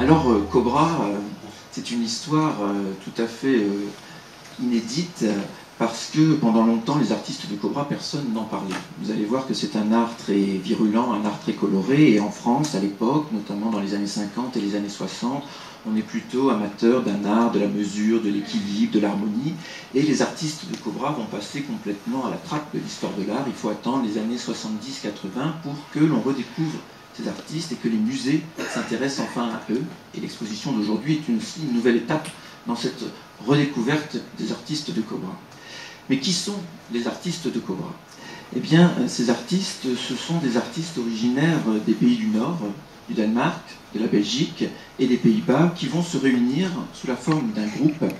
Alors, Cobra, c'est une histoire tout à fait inédite, parce que pendant longtemps, les artistes de Cobra, personne n'en parlait. Vous allez voir que c'est un art très virulent, un art très coloré, et en France, à l'époque, notamment dans les années 50 et les années 60, on est plutôt amateur d'un art, de la mesure, de l'équilibre, de l'harmonie, et les artistes de Cobra vont passer complètement à la trappe de l'histoire de l'art. Il faut attendre les années 70-80 pour que l'on redécouvre ces artistes et que les musées s'intéressent enfin à eux. Et l'exposition d'aujourd'hui est aussi une nouvelle étape dans cette redécouverte des artistes de Cobra. Mais qui sont les artistes de Cobra? Eh bien, ces artistes, ce sont des artistes originaires des pays du Nord, du Danemark, de la Belgique et des Pays-Bas, qui vont se réunir sous la forme d'un groupe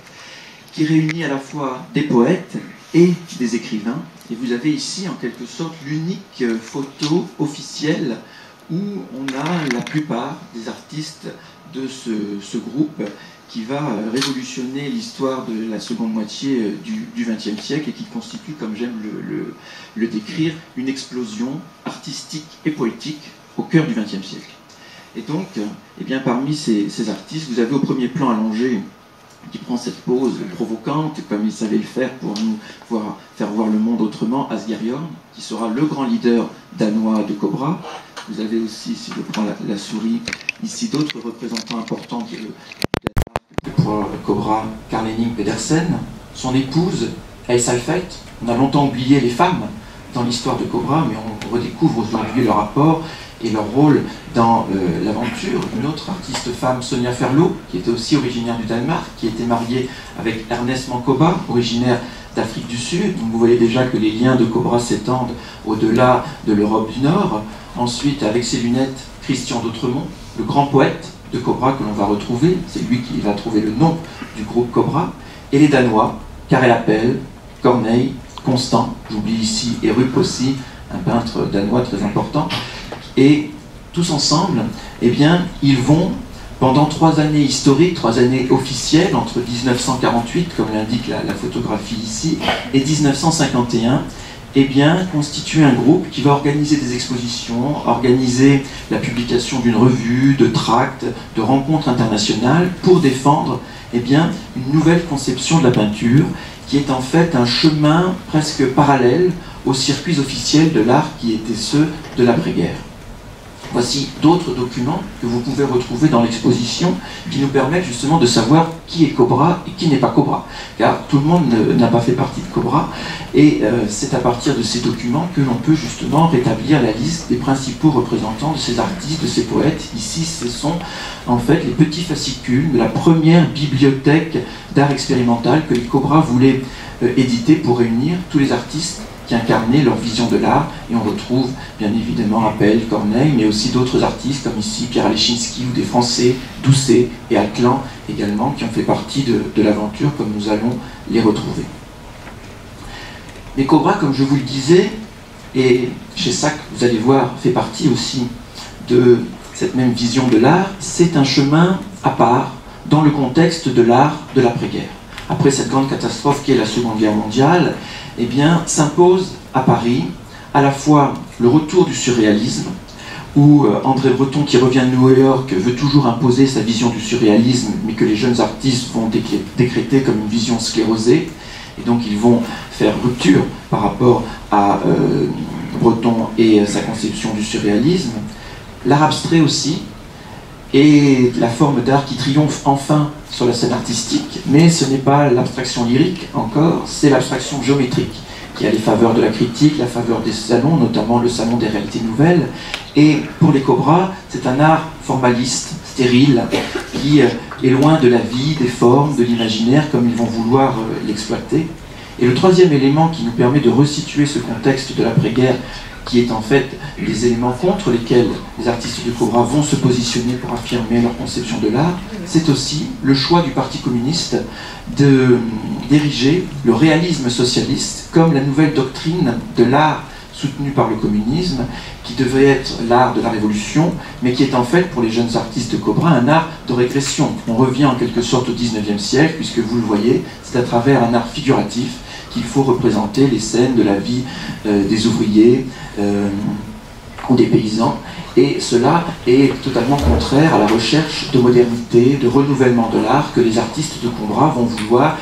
qui réunit à la fois des poètes et des écrivains. Et vous avez ici, en quelque sorte, l'unique photo officielle où on a la plupart des artistes de ce groupe qui va révolutionner l'histoire de la seconde moitié du XXe siècle et qui constitue, comme j'aime le décrire, une explosion artistique et poétique au cœur du XXe siècle. Et donc, eh bien, parmi ces artistes, vous avez au premier plan allongé, qui prend cette pose provocante, comme il savait le faire pour nous faire voir le monde autrement, Asger-Jorn, qui sera le grand leader danois de Cobra. Vous avez aussi, si je prends la souris, ici d'autres représentants importants qui est le pour Cobra, Carl Henning Pedersen, son épouse, Else Alfeit. On a longtemps oublié les femmes dans l'histoire de Cobra, mais on redécouvre aujourd'hui leur rapport et leur rôle dans l'aventure. Une autre artiste femme, Sonia Ferlo, qui était aussi originaire du Danemark, qui était mariée avec Ernest Mancoba, originaire d'Afrique du Sud. Donc vous voyez déjà que les liens de Cobra s'étendent au-delà de l'Europe du Nord. Ensuite, avec ses lunettes, Christian d'Autremont, le grand poète de Cobra que l'on va retrouver, c'est lui qui va trouver le nom du groupe Cobra, et les Danois, Karel Appel, Corneille, Constant, j'oublie ici Erup aussi, un peintre danois très important, et tous ensemble, eh bien, ils vont, pendant 3 années historiques, 3 années officielles, entre 1948, comme l'indique la photographie ici, et 1951, eh bien, constituer un groupe qui va organiser des expositions, organiser la publication d'une revue, de tracts, de rencontres internationales pour défendre eh bien, une nouvelle conception de la peinture qui est en fait un chemin presque parallèle aux circuits officiels de l'art qui étaient ceux de l'après-guerre. Voici d'autres documents que vous pouvez retrouver dans l'exposition qui nous permettent justement de savoir qui est Cobra et qui n'est pas Cobra. Car tout le monde n'a pas fait partie de Cobra et c'est à partir de ces documents que l'on peut justement rétablir la liste des principaux représentants de ces artistes, de ces poètes. Ici, ce sont en fait les petits fascicules de la première bibliothèque d'art expérimental que les Cobra voulaient éditer pour réunir tous les artistes qui incarnaient leur vision de l'art, et on retrouve bien évidemment Appel, Corneille, mais aussi d'autres artistes comme ici Pierre Alechinsky ou des Français, Doucet et Atlan également, qui ont fait partie de l'aventure comme nous allons les retrouver. Mais Cobra, comme je vous le disais, et chez Sack, vous allez voir, fait partie aussi de cette même vision de l'art, c'est un chemin à part dans le contexte de l'art de l'après-guerre. Après cette grande catastrophe qui est la Seconde Guerre mondiale, eh bien, s'impose à Paris à la fois le retour du surréalisme, où André Breton, qui revient de New York, veut toujours imposer sa vision du surréalisme, mais que les jeunes artistes vont décréter comme une vision sclérosée, et donc ils vont faire rupture par rapport à Breton et sa conception du surréalisme. L'art abstrait aussi, et la forme d'art qui triomphe enfin sur la scène artistique, mais ce n'est pas l'abstraction lyrique encore, c'est l'abstraction géométrique, qui a les faveurs de la critique, la faveur des salons, notamment le salon des réalités nouvelles, et pour les Cobra, c'est un art formaliste, stérile, qui est loin de la vie, des formes, de l'imaginaire, comme ils vont vouloir l'exploiter. Et le troisième élément qui nous permet de resituer ce contexte de l'après-guerre, qui est en fait les éléments contre lesquels les artistes de Cobra vont se positionner pour affirmer leur conception de l'art, c'est aussi le choix du Parti communiste d'ériger le réalisme socialiste comme la nouvelle doctrine de l'art soutenu par le communisme, qui devrait être l'art de la révolution, mais qui est en fait, pour les jeunes artistes de Cobra, un art de régression. On revient en quelque sorte au XIXe siècle, puisque vous le voyez, c'est à travers un art figuratif qu'il faut représenter les scènes de la vie des ouvriers, ou des paysans, et cela est totalement contraire à la recherche de modernité, de renouvellement de l'art que les artistes de Combra vont vouloir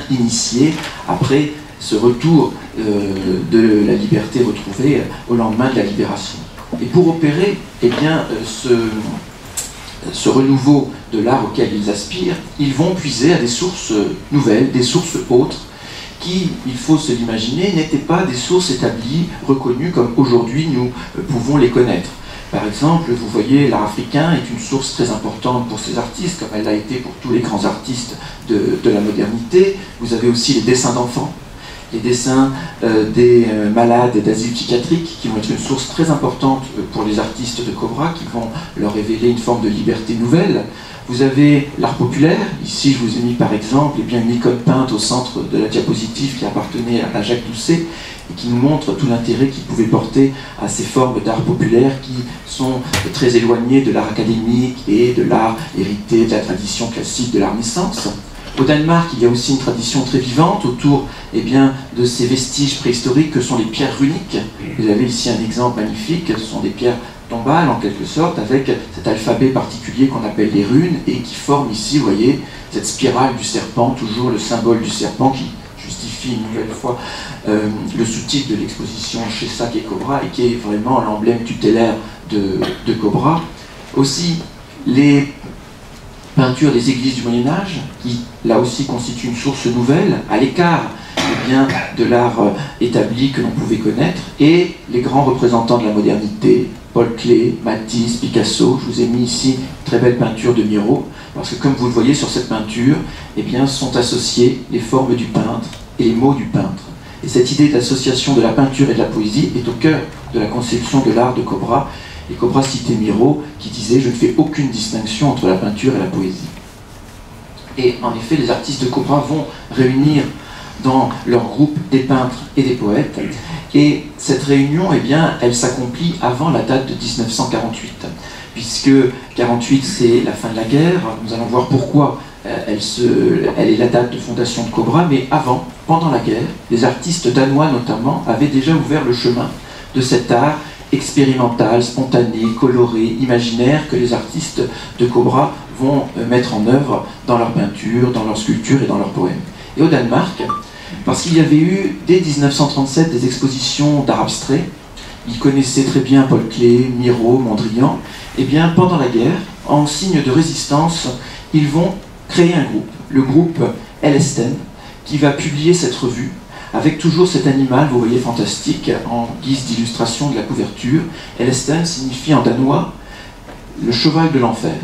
initier après ce retour de la liberté retrouvée au lendemain de la libération. Et pour opérer ce renouveau de l'art auquel ils aspirent, ils vont puiser à des sources nouvelles, des sources autres, qui, il faut se l'imaginer, n'étaient pas des sources établies, reconnues comme aujourd'hui nous pouvons les connaître. Par exemple, vous voyez, l'art africain est une source très importante pour ces artistes, comme elle l'a été pour tous les grands artistes de la modernité. Vous avez aussi les dessins d'enfants, les dessins des malades d'asile psychiatrique, qui vont être une source très importante pour les artistes de Combra, qui vont leur révéler une forme de liberté nouvelle. Vous avez l'art populaire, ici je vous ai mis par exemple une icône peinte au centre de la diapositive qui appartenait à Jacques Doucet, et qui nous montre tout l'intérêt qu'il pouvait porter à ces formes d'art populaire qui sont très éloignées de l'art académique et de l'art hérité de la tradition classique de la Renaissance. Au Danemark, il y a aussi une tradition très vivante autour de ces vestiges préhistoriques que sont les pierres runiques. Vous avez ici un exemple magnifique, ce sont des pierres tombales en quelque sorte, avec cet alphabet particulier qu'on appelle les runes, et qui forme ici, vous voyez, cette spirale du serpent, toujours le symbole du serpent qui justifie une nouvelle fois le sous-titre de l'exposition Chez Sac et Combra, et qui est vraiment l'emblème tutélaire de Combra. Aussi, les peintures des églises du Moyen-Âge, qui là aussi constituent une source nouvelle, à l'écart de l'art établi que l'on pouvait connaître, et les grands représentants de la modernité, Paul Klee, Matisse, Picasso. Je vous ai mis ici une très belle peinture de Miro, parce que comme vous le voyez sur cette peinture, sont associés les formes du peintre et les mots du peintre. Et cette idée d'association de la peinture et de la poésie est au cœur de la conception de l'art de Combra. Et Combra citait Miro, qui disait « Je ne fais aucune distinction entre la peinture et la poésie ». Et en effet, les artistes de Combra vont réunir dans leur groupe des peintres et des poètes. Et cette réunion, elle s'accomplit avant la date de 1948, puisque 48 c'est la fin de la guerre. Nous allons voir pourquoi elle est la date de fondation de Combra, mais avant, pendant la guerre, les artistes danois notamment avaient déjà ouvert le chemin de cet art expérimental, spontané, coloré, imaginaire que les artistes de Combra vont mettre en œuvre dans leur peinture, dans leur sculpture et dans leurs poèmes. Et au Danemark, parce qu'il y avait eu dès 1937 des expositions d'art abstrait, ils connaissaient très bien Paul Klee, Miro, Mondrian, pendant la guerre, en signe de résistance, ils vont créer un groupe, le groupe Ellesten, qui va publier cette revue, avec toujours cet animal, vous voyez, fantastique, en guise d'illustration de la couverture. Ellesten signifie en danois le cheval de l'enfer.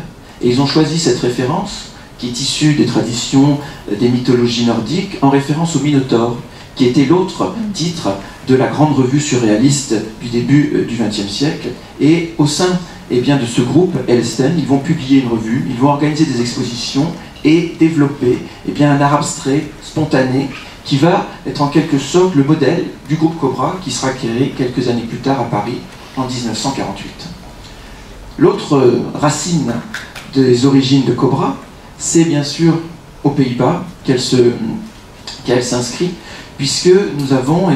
Et ils ont choisi cette référence, qui est issue des traditions des mythologies nordiques, en référence au Minotaure, qui était l'autre titre de la grande revue surréaliste du début du XXe siècle. Et au sein de ce groupe Ellesten, ils vont publier une revue, ils vont organiser des expositions et développer un art abstrait, spontané, qui va être en quelque sorte le modèle du groupe Combra, qui sera créé quelques années plus tard à Paris, en 1948. L'autre racine des origines de Combra, c'est bien sûr aux Pays-Bas qu'elle s'inscrit, puisque nous avons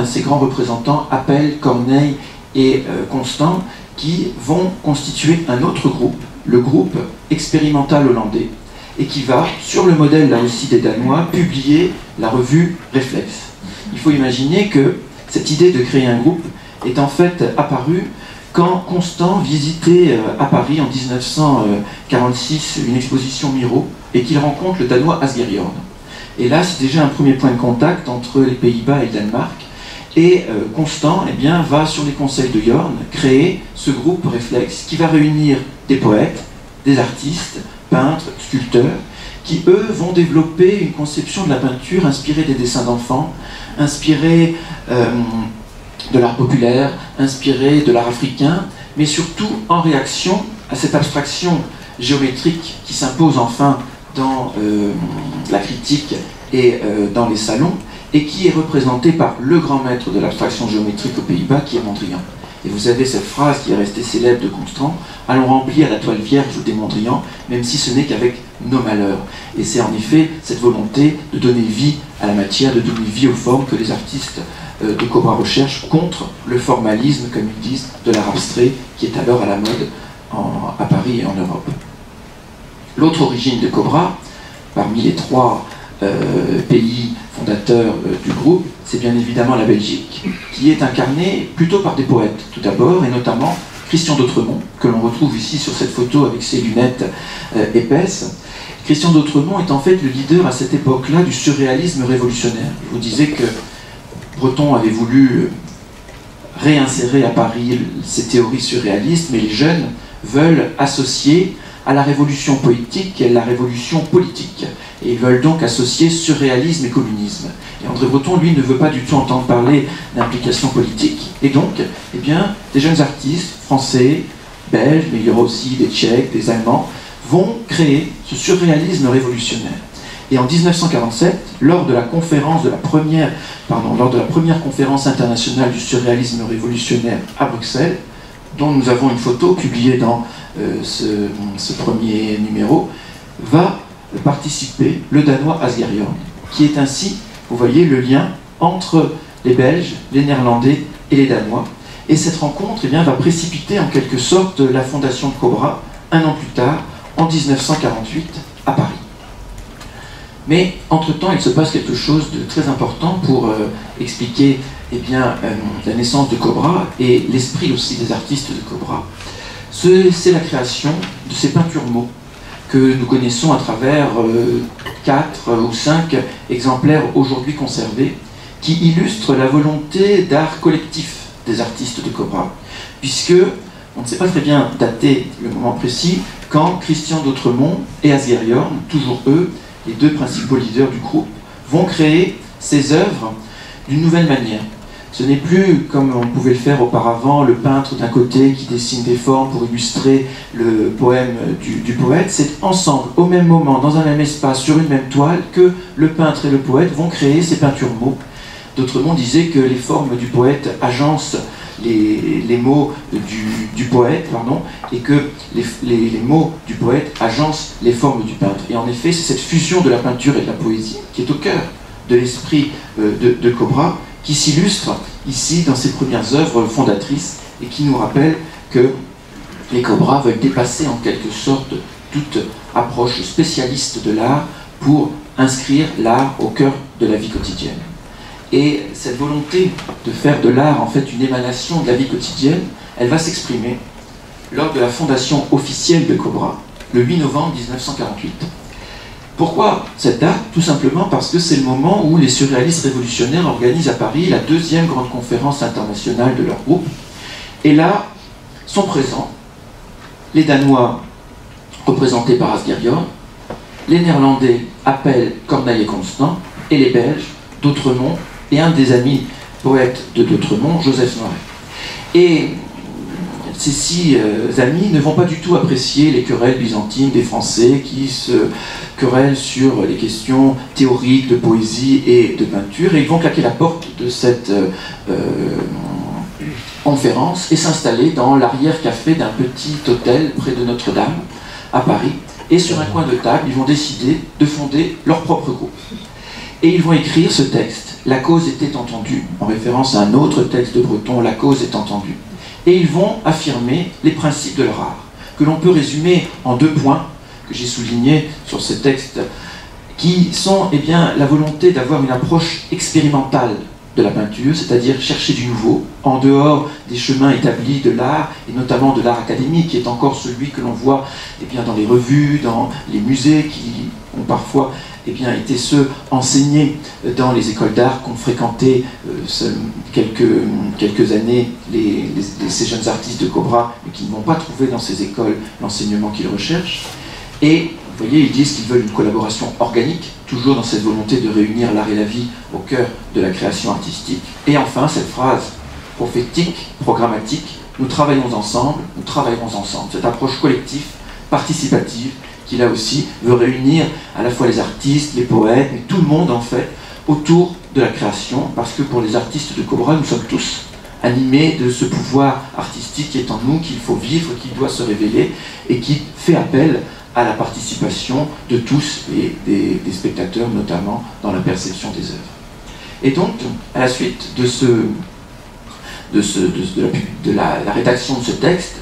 ces grands représentants, Appel, Corneille et Constant, qui vont constituer un autre groupe, le groupe expérimental hollandais, et qui va, sur le modèle là aussi des Danois, publier la revue Réflexe. Il faut imaginer que cette idée de créer un groupe est en fait apparue quand Constant visitait à Paris en 1946 une exposition Miro, et qu'il rencontre le Danois Asger Jorn. Et là, c'est déjà un premier point de contact entre les Pays-Bas et le Danemark. Et Constant va, sur les conseils de Jorn, créer ce groupe Réflexe qui va réunir des poètes, des artistes, peintres, sculpteurs, qui eux vont développer une conception de la peinture inspirée des dessins d'enfants, inspirée de l'art populaire, inspirée de l'art africain, mais surtout en réaction à cette abstraction géométrique qui s'impose enfin dans la critique et dans les salons, et qui est représentée par le grand maître de l'abstraction géométrique aux Pays-Bas, qui est Mondrian. Et vous avez cette phrase qui est restée célèbre de Constant, « Allons remplir la toile vierge des Mondrian, même si ce n'est qu'avec nos malheurs ». Et c'est en effet cette volonté de donner vie à la matière, de donner vie aux formes que les artistes de Cobra recherchent contre le formalisme, comme ils disent, de l'art abstrait, qui est alors à la mode à Paris et en Europe. L'autre origine de Cobra, parmi les trois pays fondateurs du groupe, c'est bien évidemment la Belgique, qui est incarnée plutôt par des poètes, tout d'abord, et notamment Christian d'Autremont, que l'on retrouve ici sur cette photo avec ses lunettes épaisses. Christian d'Autremont est en fait le leader à cette époque-là du surréalisme révolutionnaire. Je vous disais que Breton avait voulu réinsérer à Paris ces théories surréalistes, mais les jeunes veulent associer à la révolution poétique et la révolution politique. Et ils veulent donc associer surréalisme et communisme. Et André Breton, lui, ne veut pas du tout entendre parler d'implication politique. Et donc, eh bien, des jeunes artistes français, belges, mais il y aura aussi des Tchèques, des Allemands, vont créer ce surréalisme révolutionnaire. Et en 1947, lors de la première conférence internationale du surréalisme révolutionnaire à Bruxelles, dont nous avons une photo publiée dans ce premier numéro, va participer le Danois Asger-Jorn, qui est ainsi, vous voyez, le lien entre les Belges, les Néerlandais et les Danois. Et cette rencontre, eh bien, va précipiter en quelque sorte la fondation de Cobra, un an plus tard, en 1948, à Paris. Mais, entre-temps, il se passe quelque chose de très important pour expliquer eh bien, la naissance de Cobra et l'esprit aussi des artistes de Cobra. C'est la création de ces peintures mots que nous connaissons à travers 4 ou 5 exemplaires aujourd'hui conservés, qui illustrent la volonté d'art collectif des artistes de Cobra, puisque on ne sait pas très bien dater le moment précis, quand Christian d'Autremont et Asger-Jorn, toujours eux, les deux principaux leaders du groupe, vont créer ces œuvres d'une nouvelle manière. Ce n'est plus, comme on pouvait le faire auparavant, le peintre d'un côté qui dessine des formes pour illustrer le poème du poète. C'est ensemble, au même moment, dans un même espace, sur une même toile, que le peintre et le poète vont créer ces peintures mots. D'Autremont disait que les formes du poète agencent les mots du poète, pardon, et que les mots du poète agencent les formes du peintre. Et en effet, c'est cette fusion de la peinture et de la poésie qui est au cœur de l'esprit de Cobra, qui s'illustre ici dans ses premières œuvres fondatrices et qui nous rappelle que les Cobra veulent dépasser en quelque sorte toute approche spécialiste de l'art pour inscrire l'art au cœur de la vie quotidienne. Et cette volonté de faire de l'art en fait une émanation de la vie quotidienne, elle va s'exprimer lors de la fondation officielle de Cobra, le 8 novembre 1948. Pourquoi cette date? Tout simplement parce que c'est le moment où les surréalistes révolutionnaires organisent à Paris la 2e grande conférence internationale de leur groupe. Et là sont présents les Danois représentés par Asger-Jorn, les Néerlandais Appel, Corneille et Constant, et les Belges d'Autremont et un des amis poètes de d'Autremont, Joseph Noiret. Et ces 6 amis ne vont pas du tout apprécier les querelles byzantines des Français qui se querellent sur les questions théoriques de poésie et de peinture, et ils vont claquer la porte de cette conférence et s'installer dans l'arrière-café d'un petit hôtel près de Notre-Dame, à Paris, et sur un coin de table, ils vont décider de fonder leur propre groupe. Et ils vont écrire ce texte, « La cause était entendue », en référence à un autre texte de Breton, « La cause est entendue ». Et ils vont affirmer les principes de leur art, que l'on peut résumer en 2 points, que j'ai soulignés sur ce texte, qui sont eh bien, la volonté d'avoir une approche expérimentale de la peinture, c'est-à-dire chercher du nouveau, en dehors des chemins établis de l'art, et notamment de l'art académique, qui est encore celui que l'on voit eh bien, dans les revues, dans les musées, qui ont parfois eh bien, été ceux enseignés dans les écoles d'art qu'ont fréquenté quelques années ces jeunes artistes de Cobra, mais qui ne vont pas trouver dans ces écoles l'enseignement qu'ils recherchent. Et vous voyez, ils disent qu'ils veulent une collaboration organique, toujours dans cette volonté de réunir l'art et la vie au cœur de la création artistique. Et enfin, cette phrase prophétique, programmatique, nous travaillons ensemble, nous travaillerons ensemble. Cette approche collective, participative, qui là aussi veut réunir à la fois les artistes, les poètes, mais tout le monde en fait, autour de la création, parce que pour les artistes de Cobra, nous sommes tous animés de ce pouvoir artistique qui est en nous, qu'il faut vivre, qui doit se révéler, et qui fait appel à la participation de tous et des spectateurs, notamment dans la perception des œuvres. Et donc, à la suite de la rédaction de ce texte,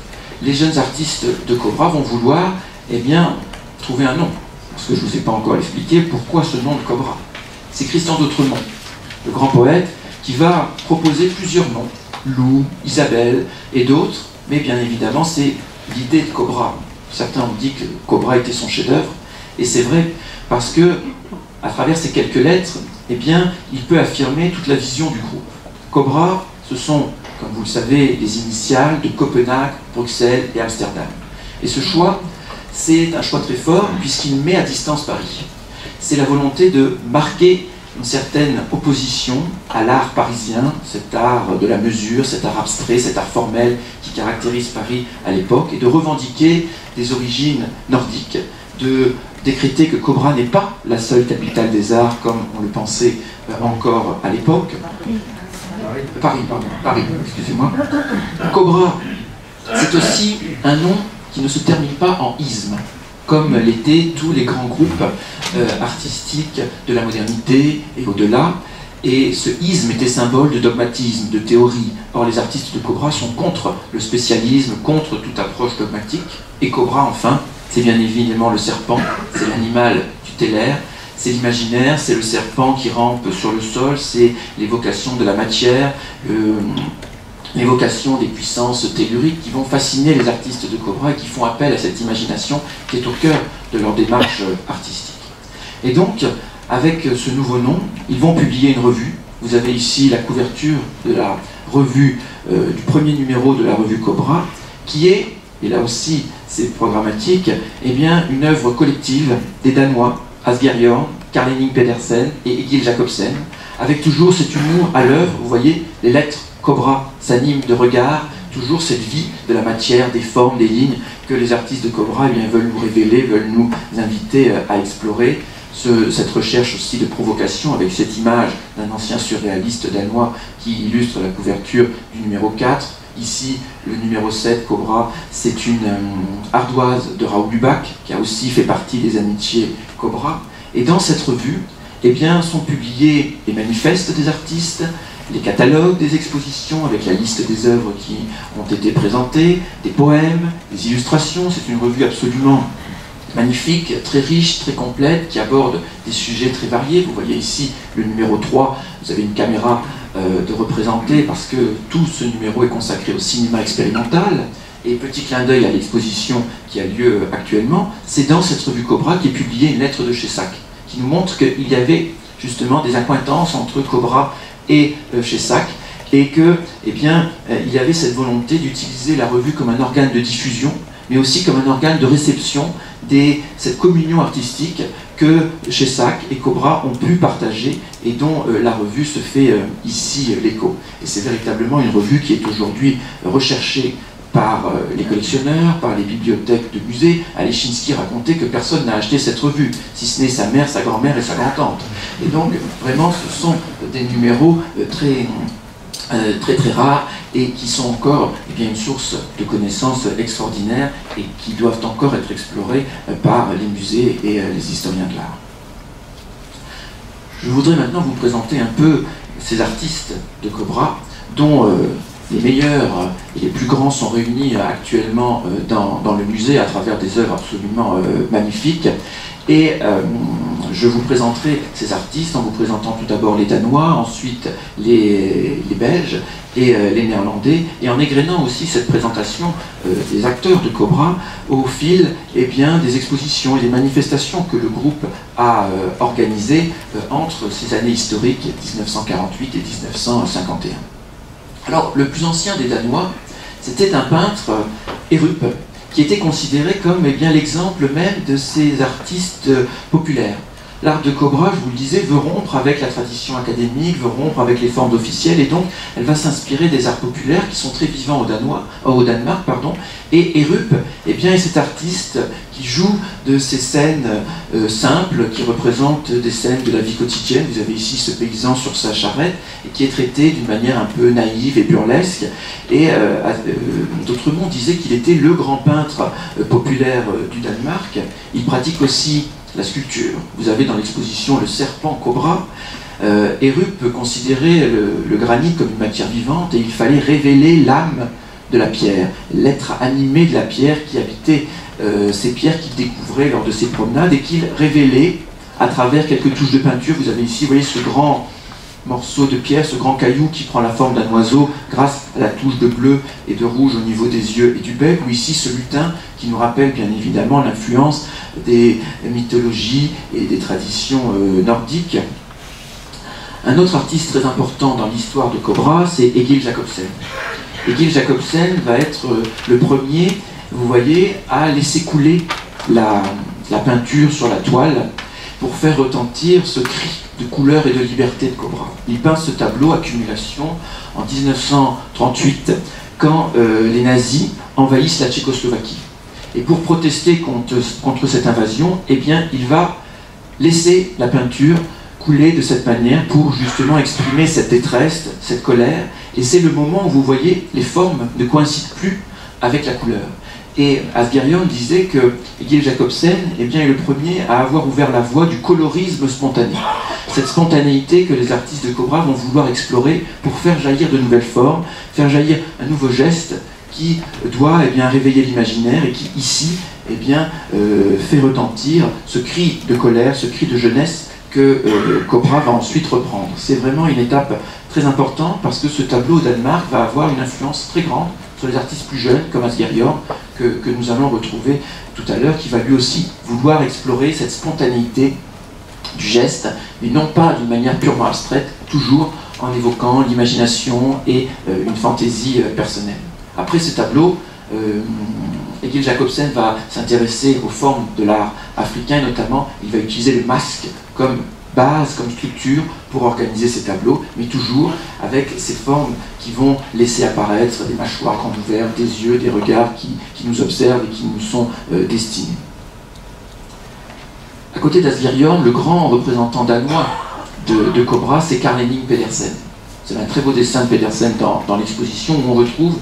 les jeunes artistes de Cobra vont vouloir, eh bien, trouver un nom. Parce que je ne vous ai pas encore expliqué pourquoi ce nom de Cobra. C'est Christian d'Autremont, le grand poète, qui va proposer plusieurs noms, Lou, Isabelle et d'autres, mais bien évidemment, c'est l'idée de Cobra. Certains ont dit que Cobra était son chef-d'œuvre, et c'est vrai, parce que, à travers ces quelques lettres, eh bien, il peut affirmer toute la vision du groupe. Cobra, ce sont, comme vous le savez, les initiales de Copenhague, Bruxelles et Amsterdam. Et ce choix, c'est un choix très fort, puisqu'il met à distance Paris. C'est la volonté de marquer une certaine opposition à l'art parisien, cet art de la mesure, cet art abstrait, cet art formel qui caractérise Paris à l'époque, et de revendiquer des origines nordiques, de décréter que Cobra n'est pas la seule capitale des arts comme on le pensait encore à l'époque. Paris, excusez-moi. Cobra, c'est aussi un nom qui ne se termine pas en isme, comme l'étaient tous les grands groupes artistiques de la modernité et au-delà. Et ce isme était symbole de dogmatisme, de théorie. Or, les artistes de Cobra sont contre le spécialisme, contre toute approche dogmatique. Et Cobra, enfin, c'est bien évidemment le serpent, c'est l'animal tutélaire, c'est l'imaginaire, c'est le serpent qui rampe sur le sol, c'est l'évocation de la matière, l'évocation des puissances telluriques qui vont fasciner les artistes de Cobra et qui font appel à cette imagination qui est au cœur de leur démarche artistique. Et donc, avec ce nouveau nom, ils vont publier une revue. Vous avez ici la couverture de la revue, du premier numéro de la revue Cobra, qui est, et là aussi c'est programmatique, eh bien, une œuvre collective des Danois, Asger Jorn, Carl Henning Pedersen et Egil Jacobsen, avec toujours cet humour à l'œuvre. Vous voyez, les lettres Cobra s'animent de regard, toujours cette vie de la matière, des formes, des lignes que les artistes de Cobra eh bien, veulent nous révéler, veulent nous inviter à explorer. Cette recherche aussi de provocation avec cette image d'un ancien surréaliste danois qui illustre la couverture du numéro 4. Ici, le numéro 7, Cobra, c'est une ardoise de Raoul Lubac, qui a aussi fait partie des amitiés Cobra. Et dans cette revue, eh bien, sont publiés les manifestes des artistes, les catalogues des expositions avec la liste des œuvres qui ont été présentées, des poèmes, des illustrations. C'est une revue absolument magnifique, très riche, très complète, qui aborde des sujets très variés. Vous voyez ici le numéro 3, vous avez une caméra de représenter parce que tout ce numéro est consacré au cinéma expérimental. Et petit clin d'œil à l'exposition qui a lieu actuellement, c'est dans cette revue Cobra qu'est publiée une lettre de Chessac, qui nous montre qu'il y avait justement des accointances entre Cobra et Chessac, et que, eh bien, il y avait cette volonté d'utiliser la revue comme un organe de diffusion, mais aussi comme un organe de réception cette communion artistique que Chessac et Cobra ont pu partager et dont la revue se fait ici l'écho. Et c'est véritablement une revue qui est aujourd'hui recherchée par les collectionneurs, par les bibliothèques de musées. Alechinsky racontait que personne n'a acheté cette revue, si ce n'est sa mère, sa grand-mère et sa grand-tante. Et donc, vraiment, ce sont des numéros très rares et qui sont encore eh bien, une source de connaissances extraordinaires et qui doivent encore être explorées par les musées et les historiens de l'art. Je voudrais maintenant vous présenter un peu ces artistes de Cobra, dont les meilleurs et les plus grands sont réunis actuellement dans le musée à travers des œuvres absolument magnifiques. Et je vous présenterai ces artistes en vous présentant tout d'abord les Danois, ensuite les Belges et les Néerlandais, et en égrénant aussi cette présentation des acteurs de Cobra au fil eh bien, des expositions et des manifestations que le groupe a organisées entre ces années historiques 1948 et 1951. Alors, le plus ancien des Danois, c'était un peintre, Erup, qui était considéré comme eh bien, l'exemple même de ces artistes populaires. l'art de Cobra, je vous le disais, veut rompre avec la tradition académique, veut rompre avec les formes officielles, et donc elle va s'inspirer des arts populaires qui sont très vivants au Danemark, et Erup, eh bien, est cet artiste qui joue de ces scènes simples, qui représentent des scènes de la vie quotidienne. Vous avez ici ce paysan sur sa charrette, et qui est traité d'une manière un peu naïve et burlesque, et d'autres mots disaient qu'il était le grand peintre populaire du Danemark. Il pratique aussi la sculpture. Vous avez dans l'exposition le serpent Cobra. Erup considérait le granit comme une matière vivante, et il fallait révéler l'âme de la pierre, l'être animé de la pierre qui habitait ces pierres qu'il découvrait lors de ses promenades et qu'il révélait à travers quelques touches de peinture. Vous avez ici, vous voyez, ce grand morceau de pierre, ce grand caillou qui prend la forme d'un oiseau grâce à la touche de bleu et de rouge au niveau des yeux et du bec, ou ici ce lutin qui nous rappelle bien évidemment l'influence des mythologies et des traditions nordiques. Un autre artiste très important dans l'histoire de Cobra, c'est Egil Jacobsen. Egil Jacobsen va être le premier, vous voyez, à laisser couler la peinture sur la toile pour faire retentir ce cri de couleur et de liberté de Cobra. Il peint ce tableau, Accumulation, en 1938, quand les nazis envahissent la Tchécoslovaquie. Et pour protester contre cette invasion, eh bien, il va laisser la peinture couler de cette manière pour justement exprimer cette détresse, cette colère. Et c'est le moment où vous voyez les formes ne coïncident plus avec la couleur. Et Asgerion disait que Egil Jacobsen est le premier à avoir ouvert la voie du colorisme spontané. Cette spontanéité que les artistes de Cobra vont vouloir explorer pour faire jaillir de nouvelles formes, faire jaillir un nouveau geste qui doit réveiller l'imaginaire et qui ici fait retentir ce cri de colère, ce cri de jeunesse que Cobra va ensuite reprendre. C'est vraiment une étape très importante parce que ce tableau au Danemark va avoir une influence très grande sur les artistes plus jeunes comme Asgerion que nous allons retrouver tout à l'heure, qui va lui aussi vouloir explorer cette spontanéité du geste, mais non pas d'une manière purement abstraite, toujours en évoquant l'imagination et une fantaisie personnelle. Après ce tableau, Egil Jacobsen va s'intéresser aux formes de l'art africain, et notamment il va utiliser le masque comme base, comme structure pour organiser ces tableaux, mais toujours avec ces formes qui vont laisser apparaître des mâchoires grandes ouvertes, des yeux, des regards qui nous observent et qui nous sont destinés. À côté d'Asgerion, le grand représentant danois de Cobra, c'est Carl Henning Pedersen. C'est un très beau dessin de Pedersen dans l'exposition où on retrouve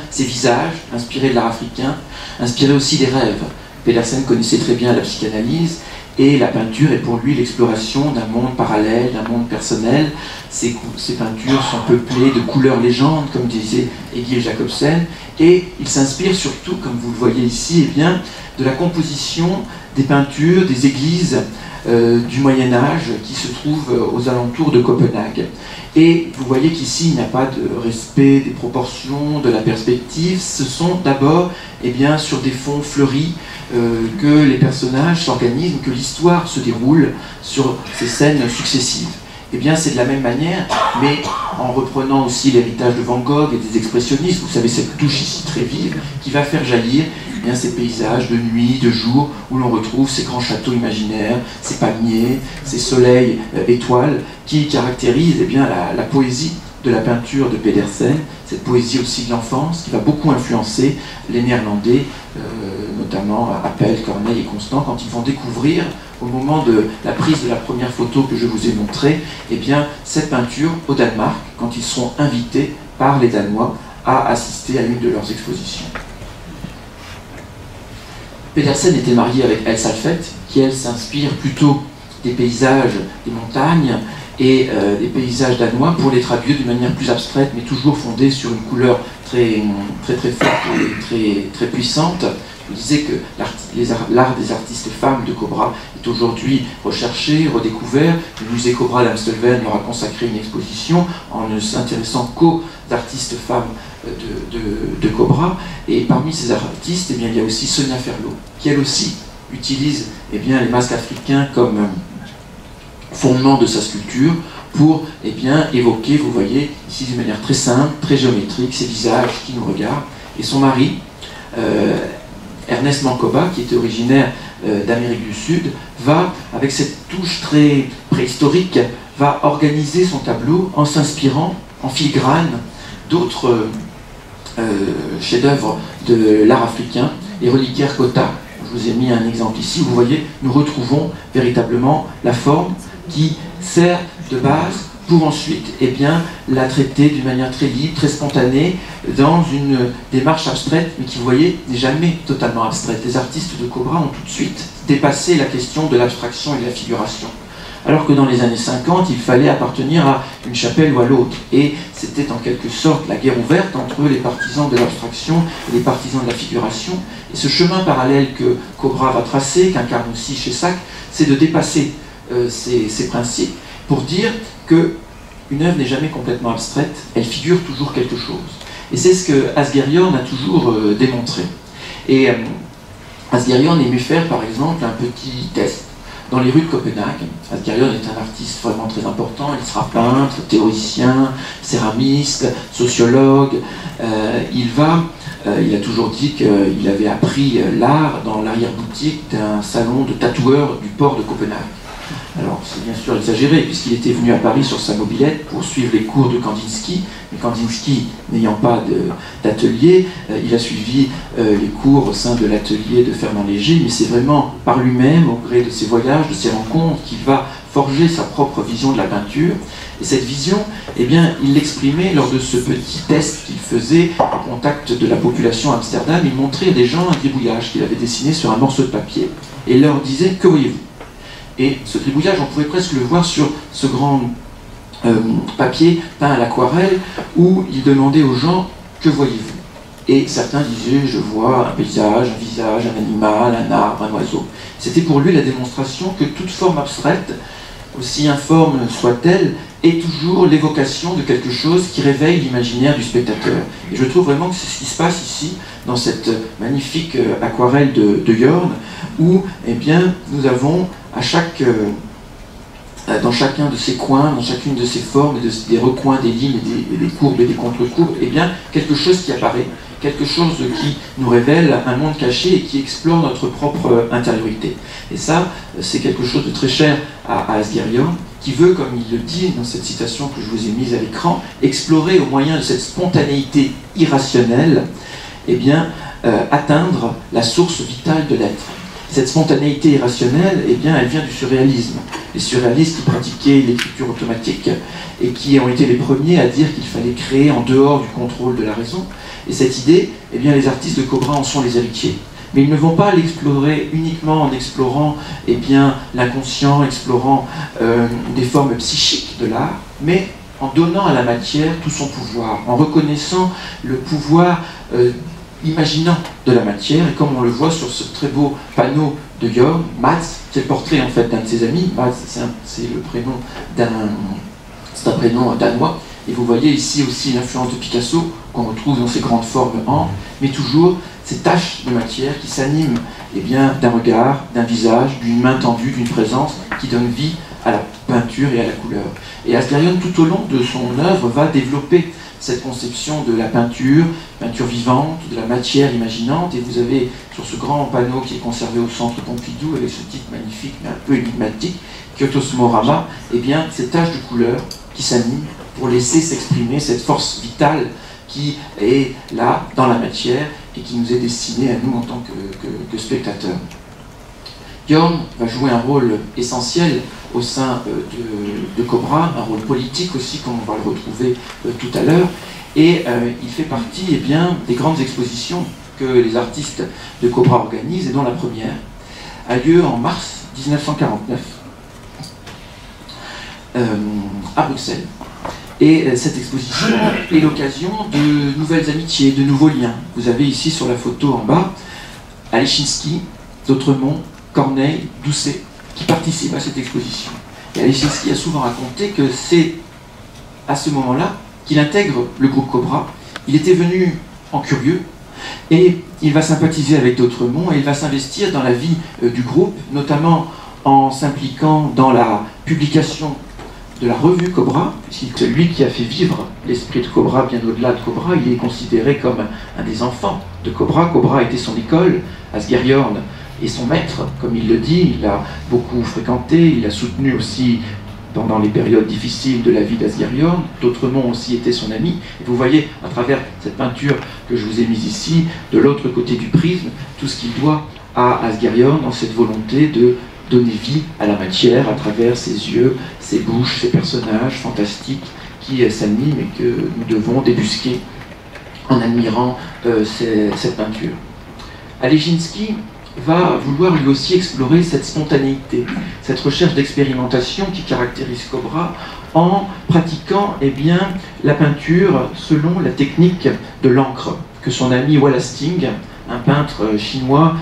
ces visages inspirés de l'art africain, inspirés aussi des rêves. Pedersen connaissait très bien la psychanalyse et la peinture est pour lui l'exploration d'un monde parallèle, d'un monde personnel. Ces peintures sont peuplées de couleurs légendes, comme disait Egil Jacobsen, et il s'inspire surtout, comme vous le voyez ici, de la composition des peintures des églises du Moyen-Âge qui se trouvent aux alentours de Copenhague. Et vous voyez qu'ici, il n'y a pas de respect des proportions, de la perspective. Ce sont d'abord sur des fonds fleuris que les personnages s'organisent, que l'histoire se déroule sur ces scènes successives. C'est de la même manière, mais en reprenant aussi l'héritage de Van Gogh et des expressionnistes, vous savez, cette touche ici très vive, qui va faire jaillir ces paysages de nuit, de jour, où l'on retrouve ces grands châteaux imaginaires, ces palmiers, ces soleils étoiles, qui caractérisent la poésie de la peinture de Pedersen, cette poésie aussi de l'enfance, qui va beaucoup influencer les Néerlandais, notamment Appel, Corneille et Constant, quand ils vont découvrir, au moment de la prise de la première photo que je vous ai montrée, cette peinture au Danemark, quand ils seront invités par les Danois à assister à une de leurs expositions. Pedersen était marié avec Else Alfett, qui elle s'inspire plutôt des paysages, des montagnes et des paysages danois pour les traduire d'une manière plus abstraite, mais toujours fondée sur une couleur très forte et très puissante. Je vous disais que l'art des artistes femmes de Cobra est aujourd'hui recherché, redécouvert. Le musée Cobra d'Amstelveen leur a consacré une exposition en ne s'intéressant qu'aux artistes femmes de Cobra. Et parmi ces artistes, il y a aussi Sonia Ferlo, qui elle aussi utilise les masques africains comme fondement de sa sculpture pour évoquer, vous voyez, ici d'une manière très simple, très géométrique, ces visages qui nous regardent. Et son mari, Ernest Mancoba, qui était originaire d'Amérique du Sud, va, avec cette touche très préhistorique, va organiser son tableau en s'inspirant, en filigrane, d'autres chefs-d'œuvre de l'art africain, les reliquaires Kota. Je vous ai mis un exemple ici, vous voyez, nous retrouvons véritablement la forme qui sert de base pour ensuite la traiter d'une manière très libre, très spontanée, dans une démarche abstraite, mais qui, vous voyez, n'est jamais totalement abstraite. Les artistes de Cobra ont tout de suite dépassé la question de l'abstraction et de la figuration. Alors que dans les années 50, il fallait appartenir à une chapelle ou à l'autre. Et c'était en quelque sorte la guerre ouverte entre les partisans de l'abstraction et les partisans de la figuration. Et ce chemin parallèle que Cobra va tracer, qu'incarne aussi Chessac, c'est de dépasser ces principes pour dire qu'une œuvre n'est jamais complètement abstraite, elle figure toujours quelque chose. Et c'est ce que Asgherion a toujours démontré. Et Asgherion aimait faire par exemple un petit test dans les rues de Copenhague. Asgherion est un artiste vraiment très important, il sera peintre, théoricien, céramiste, sociologue. Il a toujours dit qu'il avait appris l'art dans l'arrière-boutique d'un salon de tatoueurs du port de Copenhague. Alors, c'est bien sûr exagéré, puisqu'il était venu à Paris sur sa mobilette pour suivre les cours de Kandinsky. Mais Kandinsky, n'ayant pas d'atelier, il a suivi les cours au sein de l'atelier de Fernand Léger, mais c'est vraiment par lui-même, au gré de ses voyages, de ses rencontres, qu'il va forger sa propre vision de la peinture. Et cette vision, il l'exprimait lors de ce petit test qu'il faisait au contact de la population à Amsterdam. Il montrait à des gens un gribouillage qu'il avait dessiné sur un morceau de papier et leur disait « Que voyez-vous » Et ce gribouillage, on pouvait presque le voir sur ce grand papier peint à l'aquarelle où il demandait aux gens « Que voyez-vous » Et certains disaient « Je vois un paysage, un visage, un animal, un arbre, un oiseau ». C'était pour lui la démonstration que toute forme abstraite, aussi informe soit-elle, est toujours l'évocation de quelque chose qui réveille l'imaginaire du spectateur. Et je trouve vraiment que c'est ce qui se passe ici, dans cette magnifique aquarelle de Jorn, où nous avons dans chacun de ces coins, dans chacune de ces formes, des recoins, des lignes, des courbes et des contre-courbes, quelque chose qui apparaît, quelque chose qui nous révèle un monde caché et qui explore notre propre intériorité. Et ça, c'est quelque chose de très cher à Asgherion, qui veut, comme il le dit dans cette citation que je vous ai mise à l'écran, explorer au moyen de cette spontanéité irrationnelle, atteindre la source vitale de l'être. Cette spontanéité irrationnelle, elle vient du surréalisme. Les surréalistes qui pratiquaient l'écriture automatique et qui ont été les premiers à dire qu'il fallait créer en dehors du contrôle de la raison. Et cette idée, les artistes de Cobra en sont les héritiers. Mais ils ne vont pas l'explorer uniquement en explorant l'inconscient, explorant des formes psychiques de l'art, mais en donnant à la matière tout son pouvoir, en reconnaissant le pouvoir imaginant de la matière, et comme on le voit sur ce très beau panneau de Jorn, Mats, c'est le portrait en fait d'un de ses amis. Mats, c'est le prénom c'est un prénom danois, et vous voyez ici aussi l'influence de Picasso qu'on retrouve dans ses grandes formes mais toujours ces taches de matière qui s'animent d'un regard, d'un visage, d'une main tendue, d'une présence qui donne vie à la peinture et à la couleur. Et Asgherion, tout au long de son œuvre, va développer cette conception de la peinture vivante, de la matière imaginante, et vous avez sur ce grand panneau qui est conservé au centre Pompidou, avec ce titre magnifique mais un peu énigmatique, Kyotosmorama, ces taches de couleur qui s'animent pour laisser s'exprimer cette force vitale qui est là, dans la matière, et qui nous est destinée à nous en tant que spectateurs. Jorn va jouer un rôle essentiel au sein de Cobra, un rôle politique aussi, comme on va le retrouver tout à l'heure, et il fait partie des grandes expositions que les artistes de Cobra organisent, et dont la première a lieu en mars 1949 à Bruxelles. Et cette exposition est l'occasion de nouvelles amitiés, de nouveaux liens. Vous avez ici sur la photo en bas Alechinsky, Dautremont, Corneille, Doucet, qui participent à cette exposition. Et Alechinsky a souvent raconté que c'est à ce moment-là qu'il intègre le groupe Cobra. Il était venu en curieux, et il va sympathiser avec Dautremont, et il va s'investir dans la vie du groupe, notamment en s'impliquant dans la publication de la revue Cobra, puisque lui qui a fait vivre l'esprit de Cobra bien au-delà de Cobra, il est considéré comme un des enfants de Cobra. Cobra était son école, Asgherion et son maître, comme il le dit, il l'a beaucoup fréquenté, il a soutenu aussi pendant les périodes difficiles de la vie d'Asghariorn. D'autres ont aussi été son ami. Et vous voyez, à travers cette peinture que je vous ai mise ici, de l'autre côté du prisme, tout ce qu'il doit à Asghariorn dans cette volonté de donner vie à la matière à travers ses yeux, ses bouches, ses personnages fantastiques qui s'animent et que nous devons débusquer en admirant cette peinture. Alechinsky va vouloir lui aussi explorer cette spontanéité, cette recherche d'expérimentation qui caractérise Cobra en pratiquant la peinture selon la technique de l'encre que son ami Wallace Sting, un peintre chinois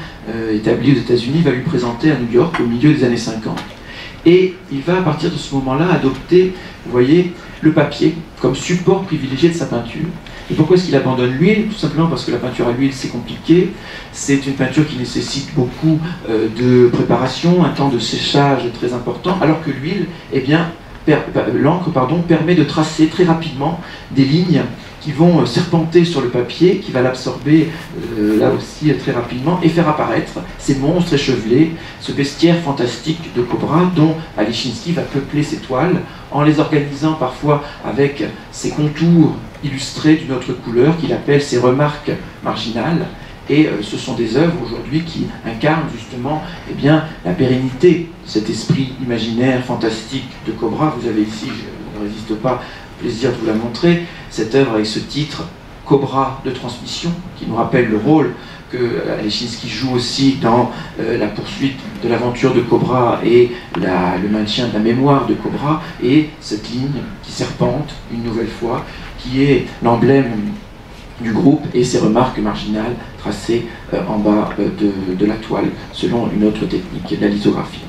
établi aux États-Unis, va lui présenter à New York au milieu des années 50. Et il va à partir de ce moment-là adopter, vous voyez, le papier comme support privilégié de sa peinture. Et pourquoi est-ce qu'il abandonne l'huile? Tout simplement parce que la peinture à l'huile, c'est compliqué. C'est une peinture qui nécessite beaucoup de préparation, un temps de séchage très important, alors que l'huile, l'encre, permet de tracer très rapidement des lignes qui vont serpenter sur le papier, qui va l'absorber là aussi très rapidement, et faire apparaître ces monstres échevelés, ce bestiaire fantastique de Cobra, dont Alechinsky va peupler ses toiles, en les organisant parfois avec ses contours illustrés d'une autre couleur, qu'il appelle ses remarques marginales. Et ce sont des œuvres aujourd'hui qui incarnent justement la pérennité de cet esprit imaginaire, fantastique de Cobra. Vous avez ici, je ne résiste pas, plaisir de vous la montrer, cette œuvre avec ce titre Cobra de transmission, qui nous rappelle le rôle que Alechinsky joue aussi dans la poursuite de l'aventure de Cobra et le maintien de la mémoire de Cobra, et cette ligne qui serpente une nouvelle fois, qui est l'emblème du groupe, et ses remarques marginales tracées en bas de la toile, selon une autre technique, la lithographie.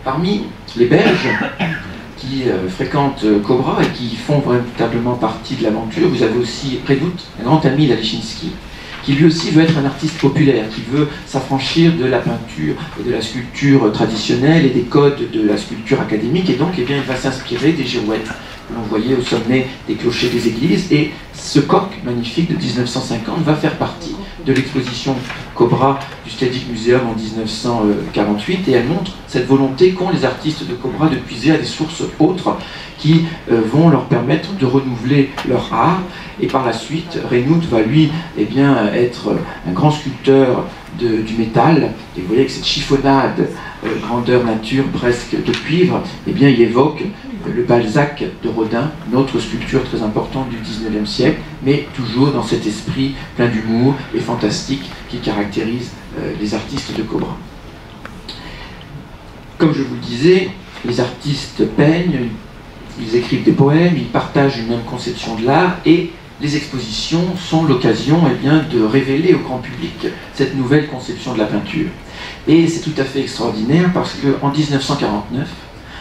Parmi les Belges qui fréquentent Cobra et qui font véritablement partie de l'aventure, vous avez aussi Renout, un grand ami d'Alechinsky, qui lui aussi veut être un artiste populaire, qui veut s'affranchir de la peinture et de la sculpture traditionnelle et des codes de la sculpture académique, et donc il va s'inspirer des girouettes que l'on voyait au sommet des clochers des églises, et ce coq magnifique de 1950 va faire partie de l'exposition Cobra du Stedelijk Museum en 1948, et elle montre cette volonté qu'ont les artistes de Cobra de puiser à des sources autres qui vont leur permettre de renouveler leur art. Et par la suite, Renout va lui être un grand sculpteur du métal, et vous voyez que cette chiffonnade grandeur nature presque de cuivre, il évoque le Balzac de Rodin, une autre sculpture très importante du XIXe siècle, mais toujours dans cet esprit plein d'humour et fantastique qui caractérise les artistes de Cobra. Comme je vous le disais, les artistes peignent, ils écrivent des poèmes, ils partagent une même conception de l'art, et les expositions sont l'occasion de révéler au grand public cette nouvelle conception de la peinture. Et c'est tout à fait extraordinaire parce qu'en 1949,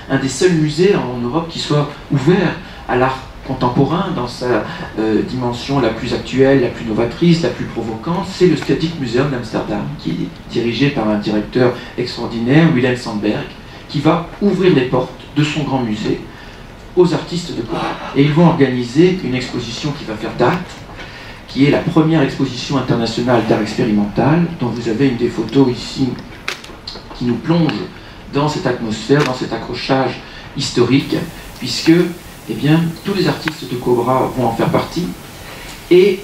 un des seuls musées en Europe qui soit ouvert à l'art contemporain dans sa dimension la plus actuelle, la plus novatrice, la plus provocante, c'est le Stedelijk Museum d'Amsterdam, qui est dirigé par un directeur extraordinaire, Willem Sandberg, qui va ouvrir les portes de son grand musée aux artistes de Cobra. Et ils vont organiser une exposition qui va faire date, qui est la première exposition internationale d'art expérimental, dont vous avez une des photos ici qui nous plonge dans cette atmosphère, dans cet accrochage historique, puisque tous les artistes de Cobra vont en faire partie, et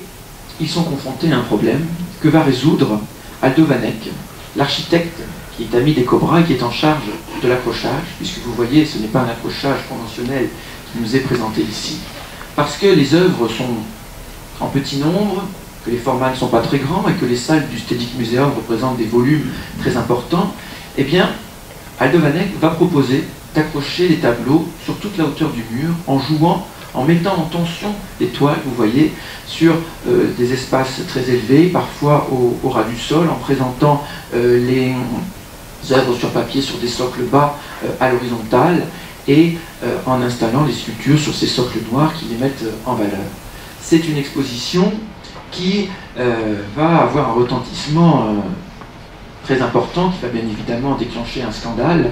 ils sont confrontés à un problème que va résoudre Aldo Van Eyck, l'architecte qui est ami des Cobra et qui est en charge de l'accrochage, puisque vous voyez, ce n'est pas un accrochage conventionnel qui nous est présenté ici, parce que les œuvres sont en petit nombre, que les formats ne sont pas très grands et que les salles du Stedelijk Museum représentent des volumes très importants. Aldo Van Eyck va proposer d'accrocher les tableaux sur toute la hauteur du mur en mettant en tension les toiles, vous voyez, sur des espaces très élevés, parfois au ras du sol, en présentant les œuvres sur papier sur des socles bas à l'horizontale, et en installant les sculptures sur ces socles noirs qui les mettent en valeur. C'est une exposition qui va avoir un retentissement très important, qui va bien évidemment déclencher un scandale,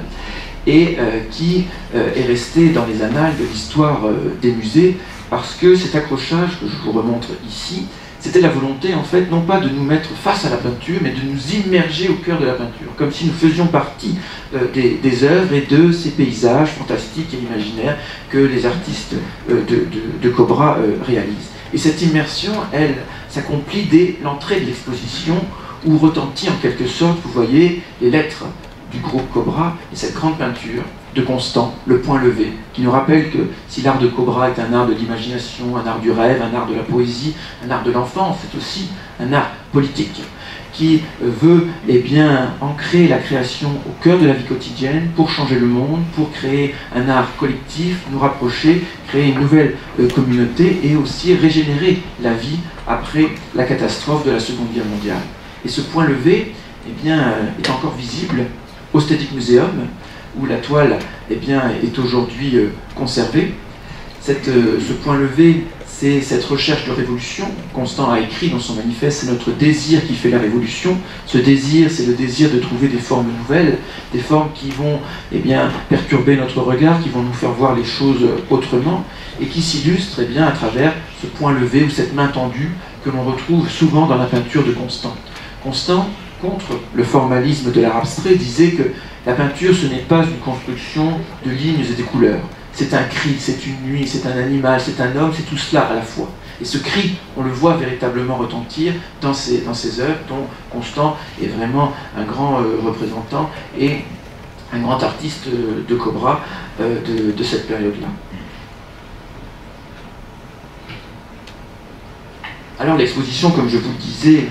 et qui est resté dans les annales de l'histoire des musées, parce que cet accrochage que je vous remontre ici, c'était la volonté, en fait, non pas de nous mettre face à la peinture, mais de nous immerger au cœur de la peinture, comme si nous faisions partie des œuvres et de ces paysages fantastiques et imaginaires que les artistes de Cobra réalisent. Et cette immersion, elle, s'accomplit dès l'entrée de l'exposition, où retentit en quelque sorte, vous voyez, les lettres du groupe Cobra et cette grande peinture de Constant, Le Point Levé, qui nous rappelle que si l'art de Cobra est un art de l'imagination, un art du rêve, un art de la poésie, un art de l'enfance, c'est aussi un art politique qui veut ancrer la création au cœur de la vie quotidienne pour changer le monde, pour créer un art collectif, nous rapprocher, créer une nouvelle communauté et aussi régénérer la vie après la catastrophe de la Seconde Guerre mondiale. Et ce point levé est encore visible au Stedelijk Museum, où la toile est aujourd'hui conservée. Ce point levé, c'est cette recherche de révolution. Constant a écrit dans son manifeste, c'est notre désir qui fait la révolution. Ce désir, c'est le désir de trouver des formes nouvelles, des formes qui vont perturber notre regard, qui vont nous faire voir les choses autrement, et qui s'illustrent à travers ce point levé ou cette main tendue que l'on retrouve souvent dans la peinture de Constant. Constant, contre le formalisme de l'art abstrait, disait que la peinture, ce n'est pas une construction de lignes et des couleurs. C'est un cri, c'est une nuit, c'est un animal, c'est un homme, c'est tout cela à la fois. Et ce cri, on le voit véritablement retentir dans ces œuvres, dont Constant est vraiment un grand représentant et un grand artiste de Cobra de cette période-là. Alors l'exposition, comme je vous le disais,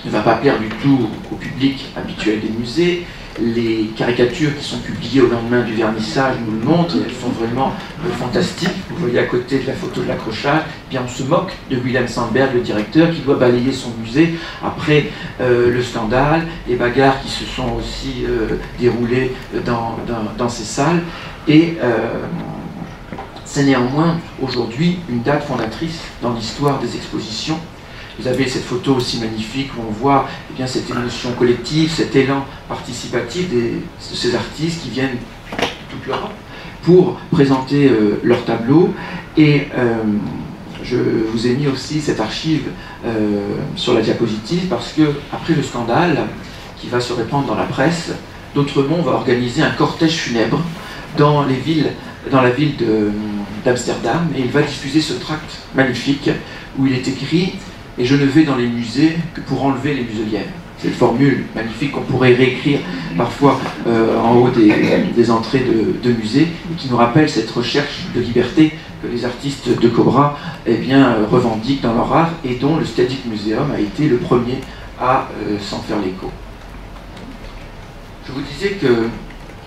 ne va pas plaire du tout au public habituel des musées. Les caricatures qui sont publiées au lendemain du vernissage nous le montrent, elles sont vraiment fantastiques. Vous voyez à côté de la photo de l'accrochage, on se moque de Willem Sandberg, le directeur, qui doit balayer son musée après le scandale, les bagarres qui se sont aussi déroulées dans ces salles. Et c'est néanmoins aujourd'hui une date fondatrice dans l'histoire des expositions. Vous avez cette photo aussi magnifique où on voit cette émotion collective, cet élan participatif de ces artistes qui viennent de toute l'Europe pour présenter leur tableau. Et je vous ai mis aussi cette archive sur la diapositive parce que après le scandale qui va se répandre dans la presse, D'Autremont va organiser un cortège funèbre dans la ville d'Amsterdam et il va diffuser ce tract magnifique où il est écrit « Et je ne vais dans les musées que pour enlever les muselières ». C'est une formule magnifique qu'on pourrait réécrire parfois en haut des entrées de musées, et qui nous rappelle cette recherche de liberté que les artistes de Cobra revendiquent dans leur art, et dont le Stedelijk Museum a été le premier à s'en faire l'écho. Je vous disais que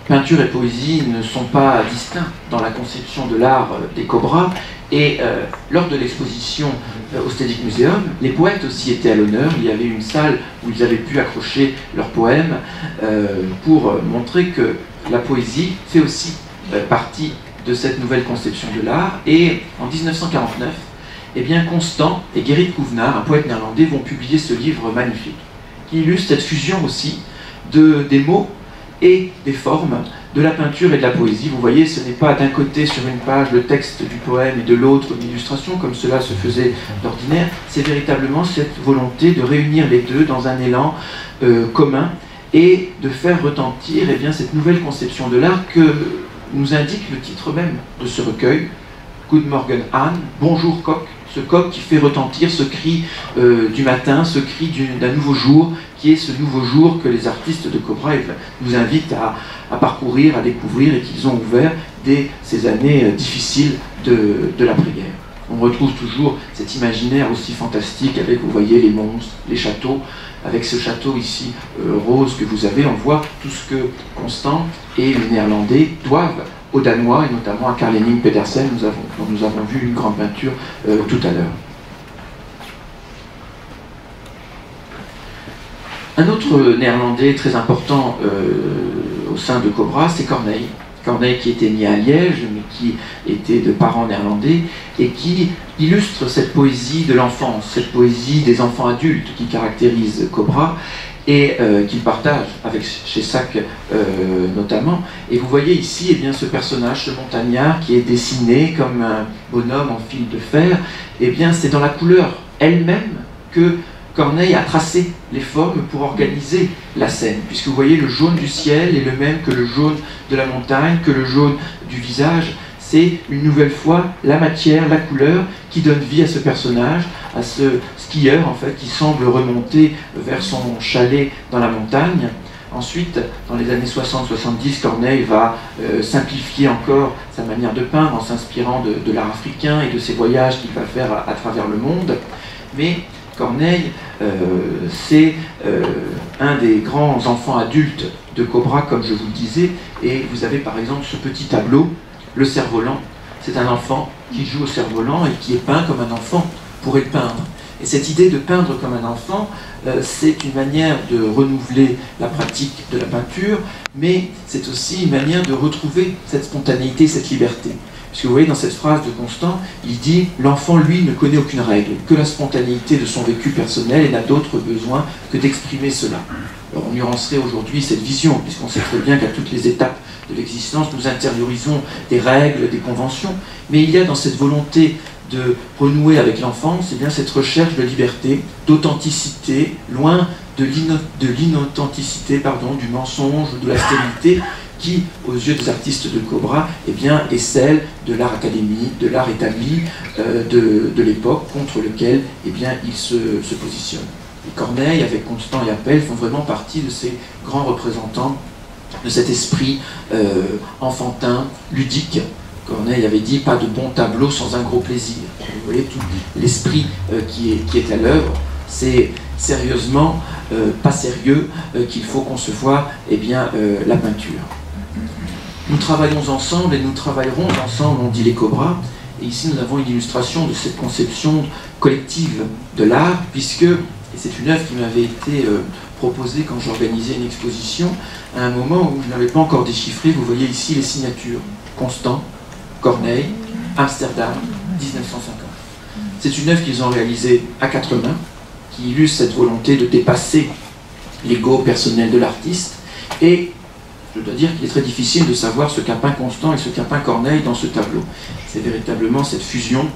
peinture et poésie ne sont pas distincts dans la conception de l'art des Cobra, et lors de l'exposition au Stedelijk Museum, les poètes aussi étaient à l'honneur. Il y avait une salle où ils avaient pu accrocher leurs poèmes pour montrer que la poésie fait aussi partie de cette nouvelle conception de l'art. Et en 1949, Constant et Gerrit Kouvenaar, un poète néerlandais, vont publier ce livre magnifique qui illustre cette fusion aussi des mots et des formes, de la peinture et de la poésie. Vous voyez, ce n'est pas d'un côté sur une page le texte du poème et de l'autre une illustration, comme cela se faisait d'ordinaire. C'est véritablement cette volonté de réunir les deux dans un élan commun et de faire retentir cette nouvelle conception de l'art que nous indique le titre même de ce recueil, Good Morgen Anne, bonjour coq, ce coq qui fait retentir ce cri du matin, ce cri d'un nouveau jour, qui est ce nouveau jour que les artistes de Cobra nous invitent à parcourir, à découvrir et qu'ils ont ouvert dès ces années difficiles de l'après-guerre. On retrouve toujours cet imaginaire aussi fantastique avec, vous voyez, les monstres, les châteaux. Avec ce château ici rose que vous avez, on voit tout ce que Constant et les Néerlandais doivent aux Danois, et notamment à Carl Henning Pedersen, dont nous avons vu une grande peinture tout à l'heure. Un autre Néerlandais très important au sein de Cobra, c'est Corneille. Corneille qui était né à Liège, mais qui était de parents néerlandais, et qui illustre cette poésie de l'enfance, cette poésie des enfants adultes qui caractérise Cobra, et qu'il partage avec Chessac notamment. Et vous voyez ici ce personnage, ce montagnard qui est dessiné comme un bonhomme en fil de fer. C'est dans la couleur elle-même que Corneille a tracé les formes pour organiser la scène, puisque vous voyez, le jaune du ciel est le même que le jaune de la montagne, que le jaune du visage. C'est une nouvelle fois la matière, la couleur qui donne vie à ce personnage, à ce skieur en fait, qui semble remonter vers son chalet dans la montagne. Ensuite, dans les années 60-70, Corneille va simplifier encore sa manière de peindre en s'inspirant de l'art africain et de ses voyages qu'il va faire à travers le monde. Mais Corneille, c'est un des grands enfants adultes de Cobra, comme je vous le disais, et vous avez par exemple ce petit tableau, le cerf-volant. C'est un enfant qui joue au cerf-volant et qui est peint comme un enfant pourrait le peindre. Et cette idée de peindre comme un enfant, c'est une manière de renouveler la pratique de la peinture, mais c'est aussi une manière de retrouver cette spontanéité, cette liberté. Parce que vous voyez, dans cette phrase de Constant, il dit « L'enfant, lui, ne connaît aucune règle, que la spontanéité de son vécu personnel et n'a d'autre besoin que d'exprimer cela. » Alors on nuancerait aujourd'hui cette vision, puisqu'on sait très bien qu'à toutes les étapes de l'existence, nous intériorisons des règles, des conventions, mais il y a dans cette volonté de renouer avec l'enfance, eh bien cette recherche de liberté, d'authenticité, loin de l'inauthenticité, du mensonge, de la stérilité, qui, aux yeux des artistes de Cobra, eh bien, est celle de l'art académique, de l'art établi de l'époque contre lequel eh bien, il se positionne. Et Corneille, avec Constant et Appel, font vraiment partie de ces grands représentants de cet esprit enfantin, ludique. Corneille avait dit « pas de bon tableau sans un gros plaisir ». Vous voyez tout l'esprit qui est à l'œuvre, c'est sérieusement, pas sérieux, qu'il faut concevoir eh bien, la peinture. Nous travaillons ensemble et nous travaillerons ensemble, on dit les Cobras, et ici nous avons une illustration de cette conception collective de l'art, puisque, et c'est une œuvre qui m'avait été proposée quand j'organisais une exposition, à un moment où je n'avais pas encore déchiffré, vous voyez ici les signatures, Constant, Corneille, Amsterdam, 1950. C'est une œuvre qu'ils ont réalisée à 4 mains, qui illustre cette volonté de dépasser l'ego personnel de l'artiste, et je dois dire qu'il est très difficile de savoir ce qu'a peint Constant et ce qu'a peint Corneille dans ce tableau. C'est véritablement cette fusion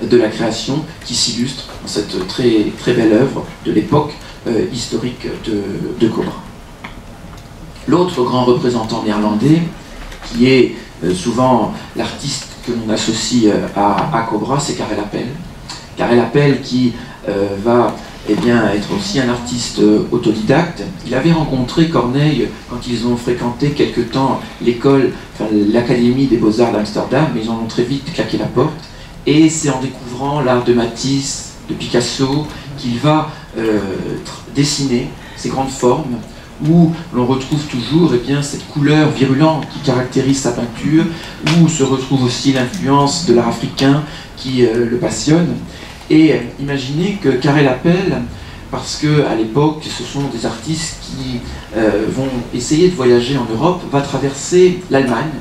de la création qui s'illustre dans cette très, très belle œuvre de l'époque historique de Cobra. L'autre grand représentant néerlandais, qui est souvent l'artiste que l'on associe à Cobra, c'est Karel Appel. Karel Appel qui va eh bien, être aussi un artiste autodidacte. Il avait rencontré Corneille quand ils ont fréquenté quelque temps l'école, enfin, l'Académie des Beaux-Arts d'Amsterdam, mais ils en ont très vite claqué la porte. Et c'est en découvrant l'art de Matisse, de Picasso, qu'il va dessiner ces grandes formes, où l'on retrouve toujours eh bien, cette couleur virulente qui caractérise sa peinture, où se retrouve aussi l'influence de l'art africain qui le passionne. Et imaginez que Karel Appel, parce qu'à l'époque, ce sont des artistes qui vont essayer de voyager en Europe, va traverser l'Allemagne,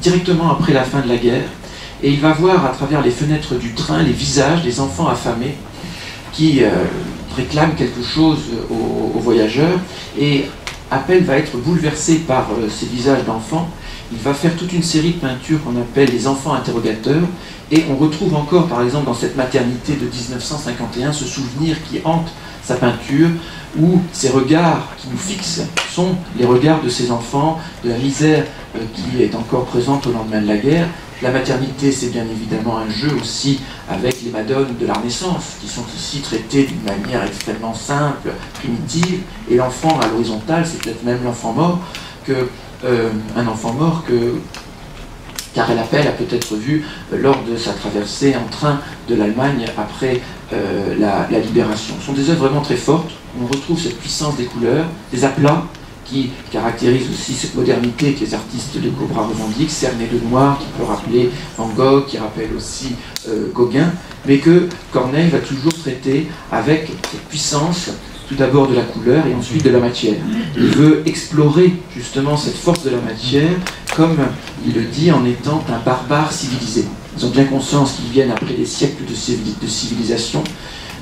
directement après la fin de la guerre, et il va voir à travers les fenêtres du train les visages des enfants affamés qui réclament quelque chose aux voyageurs, et Appel va être bouleversé par ces visages d'enfants. Il va faire toute une série de peintures qu'on appelle les enfants interrogateurs, et on retrouve encore, par exemple, dans cette maternité de 1951, ce souvenir qui hante sa peinture, où ces regards qui nous fixent sont les regards de ces enfants, de la misère qui est encore présente au lendemain de la guerre. La maternité, c'est bien évidemment un jeu aussi avec les madones de la Renaissance, qui sont ici traitées d'une manière extrêmement simple, primitive, et l'enfant à l'horizontale, c'est peut-être même l'enfant mort, un enfant mort que Karel Appel a peut-être vu lors de sa traversée en train de l'Allemagne après la libération. Ce sont des œuvres vraiment très fortes, où on retrouve cette puissance des couleurs, des aplats, qui caractérise aussi cette modernité que les artistes de Cobra revendiquent, cerné de noir, qui peut rappeler Van Gogh, qui rappelle aussi Gauguin, mais que Corneille va toujours traiter avec cette puissance, tout d'abord de la couleur et ensuite de la matière. Il veut explorer justement cette force de la matière, comme il le dit, en étant un barbare civilisé. Ils ont bien conscience qu'ils viennent après des siècles de civilisation,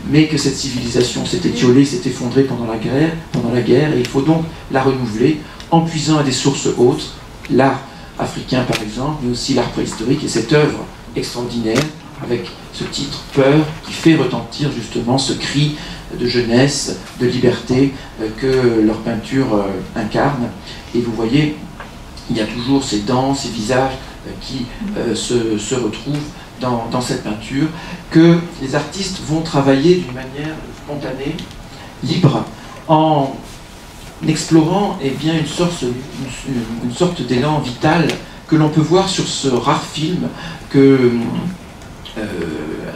mais que cette civilisation s'est étiolée, s'est effondrée pendant la guerre, et il faut donc la renouveler en puisant à des sources autres, l'art africain par exemple, mais aussi l'art préhistorique, et cette œuvre extraordinaire, avec ce titre « Peur » qui fait retentir justement ce cri de jeunesse, de liberté que leur peinture incarne. Et vous voyez, il y a toujours ces dents, ces visages qui se retrouvent dans cette peinture, que les artistes vont travailler d'une manière spontanée, libre, en explorant bien, une sorte d'élan vital que l'on peut voir sur ce rare film que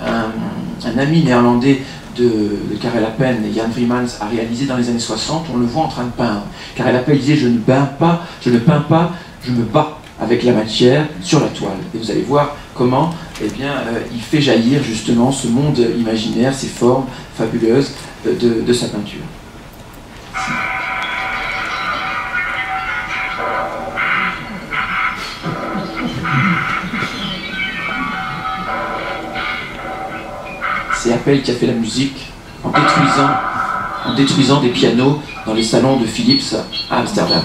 un ami néerlandais de Karel Appel, Jan Vriemans, a réalisé dans les années 60. On le voit en train de peindre. Karel Appel disait « je ne peins pas, je me bats avec la matière sur la toile ». Et vous allez voir comment il fait jaillir justement ce monde imaginaire, ces formes fabuleuses de sa peinture. C'est Appel qui a fait la musique en détruisant des pianos dans les salons de Philips à Amsterdam.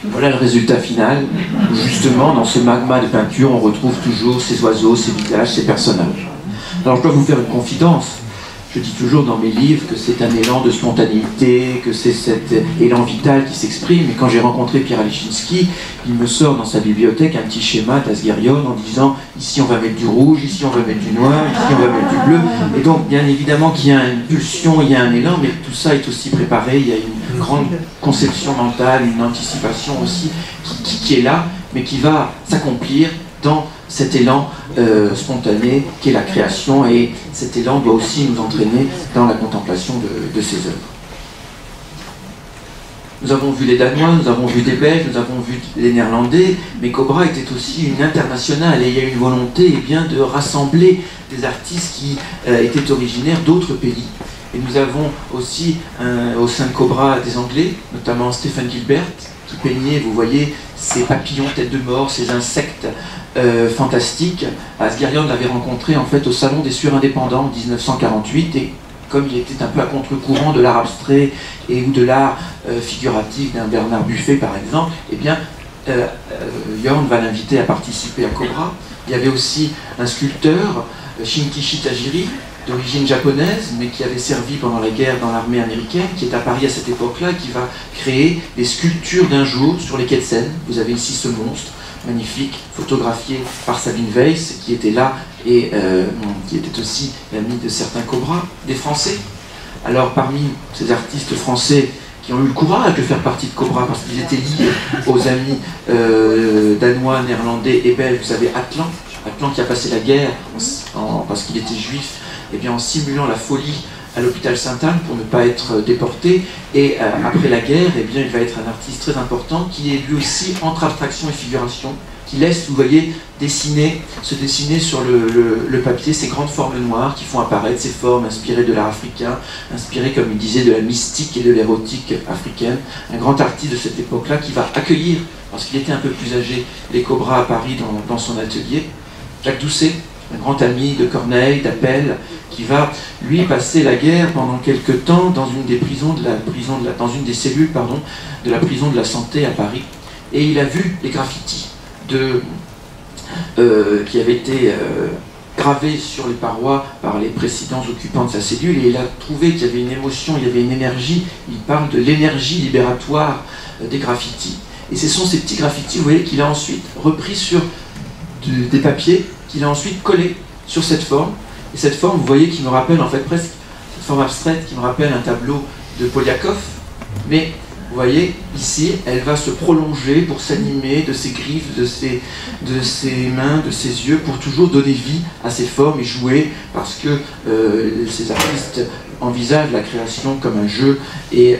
Voilà le résultat final, où justement dans ce magma de peinture on retrouve toujours ces oiseaux, ces visages, ces personnages. Alors je dois vous faire une confidence, je dis toujours dans mes livres que c'est un élan de spontanéité, que c'est cet élan vital qui s'exprime, et quand j'ai rencontré Pierre Alechinsky, il me sort dans sa bibliothèque un petit schéma d'Asguérion en disant ici on va mettre du rouge, ici on va mettre du noir, ici on va mettre du bleu, et donc bien évidemment qu'il y a une pulsion, il y a un élan, mais tout ça est aussi préparé, il y a une grande conception mentale, une anticipation aussi qui est là, mais qui va s'accomplir dans cet élan spontané qui est la création, et cet élan doit aussi nous entraîner dans la contemplation de ces œuvres. Nous avons vu les Danois, nous avons vu des Belges, nous avons vu les Néerlandais, mais Cobra était aussi une internationale, et il y a une volonté de rassembler des artistes qui étaient originaires d'autres pays. Et nous avons aussi au sein de Cobra des Anglais, notamment Stephen Gilbert, qui peignait, vous voyez, ces papillons tête de mort, ces insectes fantastiques. Asguérion l'avait rencontré en fait au Salon des Surindépendants en 1948, et comme il était un peu à contre-courant de l'art abstrait ou de l'art figuratif d'un Bernard Buffet par exemple, Jorn va l'inviter à participer à Cobra. Il y avait aussi un sculpteur, Shinkichi Tajiri, d'origine japonaise, mais qui avait servi pendant la guerre dans l'armée américaine, qui est à Paris à cette époque-là, qui va créer des sculptures d'un jour sur les quais de Seine. Vous avez ici ce monstre magnifique, photographié par Sabine Weiss, qui était là et qui était aussi l'ami de certains Cobras, des Français. Alors parmi ces artistes français qui ont eu le courage de faire partie de Cobra parce qu'ils étaient liés aux amis danois, néerlandais et belges, vous savez, Atlan qui a passé la guerre parce qu'il était juif, en simulant la folie à l'hôpital Sainte-Anne pour ne pas être déporté, et après la guerre, il va être un artiste très important qui est lui aussi entre abstraction et figuration, qui laisse, vous voyez, se dessiner sur le papier ces grandes formes noires qui font apparaître ces formes inspirées de l'art africain, inspirées, comme il disait, de la mystique et de l'érotique africaine. Un grand artiste de cette époque-là qui va accueillir, parce qu'il était un peu plus âgé, les Cobras à Paris dans son atelier. Jacques Doucet, un grand ami de Corneille, d'Appel, qui va, lui, passer la guerre pendant quelques temps dans une des prisons dans une des cellules, de la prison de la Santé à Paris. Et il a vu les graffitis qui avaient été gravés sur les parois par les précédents occupants de sa cellule, et il a trouvé qu'il y avait une émotion, il y avait une énergie. Il parle de l'énergie libératoire des graffitis. Et ce sont ces petits graffitis, vous voyez, qu'il a ensuite repris sur des papiers, qu'il a ensuite collé sur cette forme. Et cette forme, vous voyez, qui me rappelle en fait presque, cette forme abstraite qui me rappelle un tableau de Poliakov, mais vous voyez, ici, elle va se prolonger pour s'animer de ses griffes, de ses mains, de ses yeux, pour toujours donner vie à ces formes et jouer, parce que ces artistes envisage la création comme un jeu et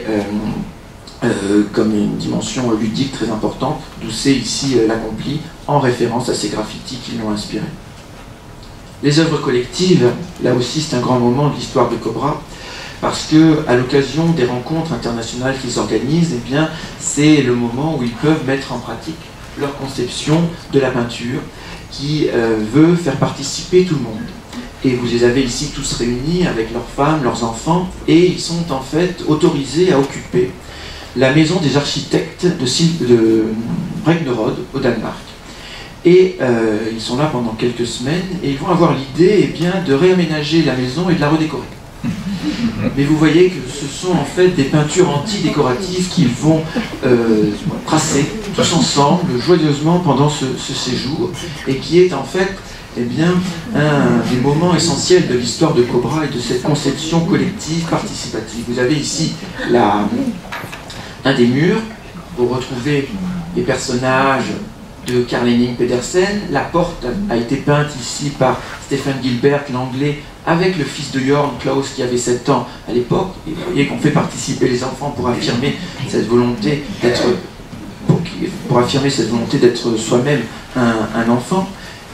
comme une dimension ludique très importante, d'où c'est ici l'accompli, en référence à ces graffitis qui l'ont inspiré. Les œuvres collectives, là aussi c'est un grand moment de l'histoire de Cobra, parce que à l'occasion des rencontres internationales qu'ils organisent, eh bien, c'est le moment où ils peuvent mettre en pratique leur conception de la peinture qui veut faire participer tout le monde. Et vous les avez ici tous réunis avec leurs femmes, leurs enfants, et ils sont en fait autorisés à occuper la maison des architectes de Bregnerode au Danemark. Et ils sont là pendant quelques semaines et ils vont avoir l'idée de réaménager la maison et de la redécorer. Mais vous voyez que ce sont en fait des peintures anti-décoratives qu'ils vont tracer tous ensemble, joyeusement pendant ce séjour, et qui est en fait un des moments essentiels de l'histoire de Cobra et de cette conception collective participative. Vous avez ici un des murs, vous retrouvez les personnages de Carl Henning Pedersen. La porte a été peinte ici par Stefan Gilbert, l'anglais, avec le fils de Jorn, Klaus, qui avait 7 ans à l'époque. Et vous voyez qu'on fait participer les enfants pour affirmer cette volonté d'être soi-même un enfant.